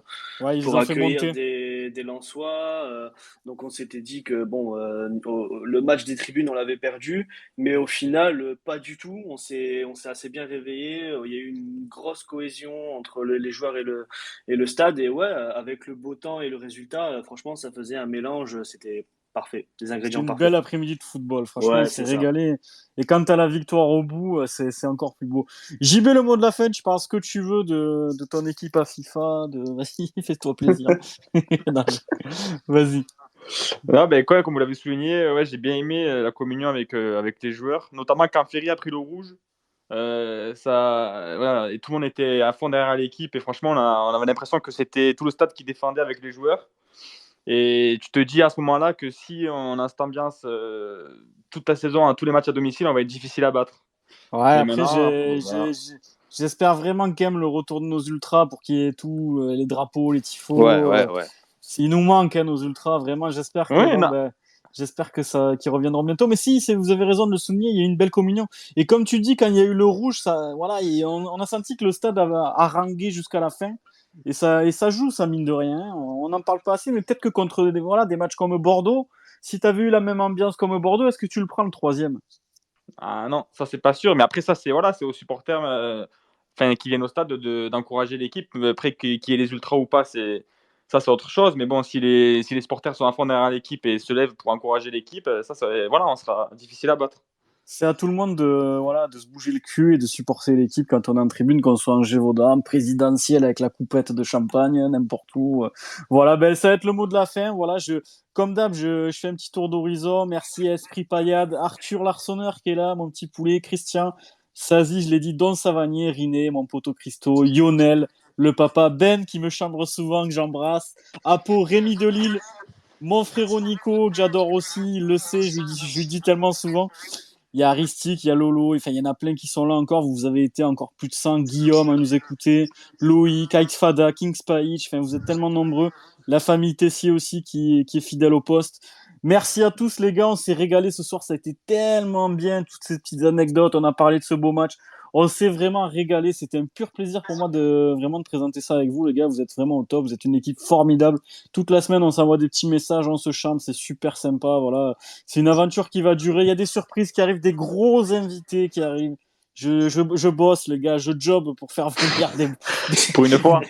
ils les pour ont fait accueillir monter. des Lensois. Donc on s'était dit que bon, le match des tribunes, on l'avait perdu, mais au final, pas du tout. On s'est assez bien réveillé. Il y a eu une grosse cohésion entre les joueurs et le stade. Et ouais, avec le beau temps et le résultat, franchement, ça faisait un mélange. C'était parfait, des C'était ingrédients une parfaits. belle après-midi de football. Franchement, on Ouais, s'est c'est ça. régalé. Et quand t'as la victoire au bout, c'est encore plus beau. JB, le mot de la fin, tu parles ce que tu veux de ton équipe à FIFA. Vas-y, fais-toi plaisir. Non, vas-y. Ah, ben, quoi, comme vous l'avez souligné, ouais, j'ai bien aimé la communion avec les joueurs, notamment quand Ferry a pris le rouge. Voilà, et tout le monde était à fond derrière l'équipe et franchement, on avait l'impression que c'était tout le stade qui défendait avec les joueurs. Et tu te dis à ce moment-là que si on a cette ambiance toute la saison, à tous les matchs à domicile, on va être difficile à battre. Ouais, Et après, maintenant, voilà. j'espère vraiment quand même le retour de nos ultras pour qu'il y ait tout, les drapeaux, les Ouais, tifos. ouais, ouais. Il nous manque, hein, nos ultras. Vraiment, j'espère que, Ouais, bon, non. ben, j'espère que qu'ils reviendront bientôt. Mais si, vous avez raison de le souligner, il y a eu une belle communion. Et comme tu dis, quand il y a eu le rouge, ça, voilà, on a senti que le stade a harangué jusqu'à la fin. Et ça joue, ça, mine de rien. On n'en parle pas assez, mais peut-être que contre voilà, des matchs comme Bordeaux, si tu avais eu la même ambiance comme Bordeaux, est-ce que tu le prends le troisième? Ah non, ça c'est pas sûr. Mais après ça c'est voilà, c'est aux supporters, qui viennent au stade d'encourager l'équipe. Après qu'il y ait les ultras ou pas, c'est autre chose. Mais bon, si les supporters sont à fond derrière l'équipe et se lèvent pour encourager l'équipe, voilà, on sera difficile à battre. C'est à tout le monde de se bouger le cul et de supporter l'équipe quand on est en tribune, qu'on soit en Gévaudan, présidentiel avec la coupette de champagne, n'importe où. Voilà, ben, ça va être le mot de la fin. Voilà, comme d'hab, je fais un petit tour d'horizon. Merci à Esprit Paillade, Arthur Larsonneur qui est là, mon petit poulet, Christian, Sazi, je l'ai dit, Don Savanier, Riné, mon poteau Christo, Lionel, le papa Ben qui me chambre souvent, que j'embrasse, Apo, Rémi Delille, mon frérot Nico, que j'adore aussi, il le sait, je lui dis tellement souvent. Il y a Aristique, il y a Lolo, enfin, il y en a plein qui sont là encore. Vous avez été encore plus de 100. Guillaume à nous écouter, Loïc, Fada, King Spaich, enfin, vous êtes tellement nombreux. La famille Tessier aussi qui est fidèle au poste. Merci à tous les gars, on s'est régalé ce soir, ça a été tellement bien, toutes ces petites anecdotes, on a parlé de ce beau match. On s'est vraiment régalé, c'était un pur plaisir pour moi de présenter ça avec vous les gars, vous êtes vraiment au top, vous êtes une équipe formidable. Toute la semaine on s'envoie des petits messages, on se chante, c'est super sympa, voilà. C'est une aventure qui va durer. Il y a des surprises qui arrivent, des gros invités qui arrivent. Je bosse, les gars. Je job pour faire venir Pour une fois.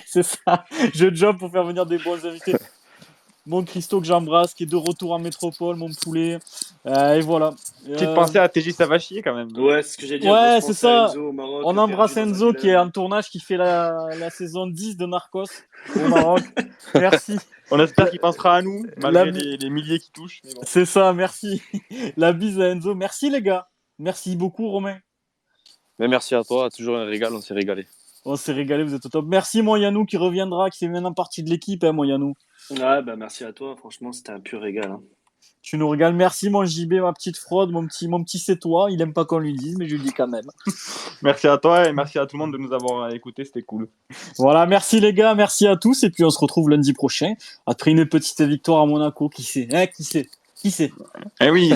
c'est ça. Je job pour faire venir des bons invités. Mon Christo que j'embrasse, qui est de retour en métropole, mon poulet. Et voilà. Petite pensée à TJ Savachier quand même. Ouais, c'est ce que j'ai dit. Ouais, c'est ça. Enzo au Maroc, On embrasse perdu dans un Enzo qui est village. en tournage, qui fait la saison 10 de Narcos au Maroc. Merci. On espère qu'il pensera à nous, malgré les milliers qui touchent. Mais bon. C'est ça, merci. La bise à Enzo. Merci les gars. Merci beaucoup Romain. Mais merci à toi, toujours un régal, on s'est régalé. On s'est régalé, vous êtes au top. Merci mon Yannou qui reviendra, qui fait maintenant partie de l'équipe, hein, mon Yannou. Ouais, bah merci à toi. Franchement, c'était un pur régal. Hein. Tu nous régales. Merci mon JB, ma petite fraude, mon petit c'est toi. Il aime pas qu'on lui dise, mais je lui dis quand même. Merci à toi et merci à tout le monde de nous avoir écoutés, c'était cool. Voilà, merci les gars, merci à tous. Et puis on se retrouve lundi prochain après une petite victoire à Monaco. Qui sait, hein, qui sait. Eh oui,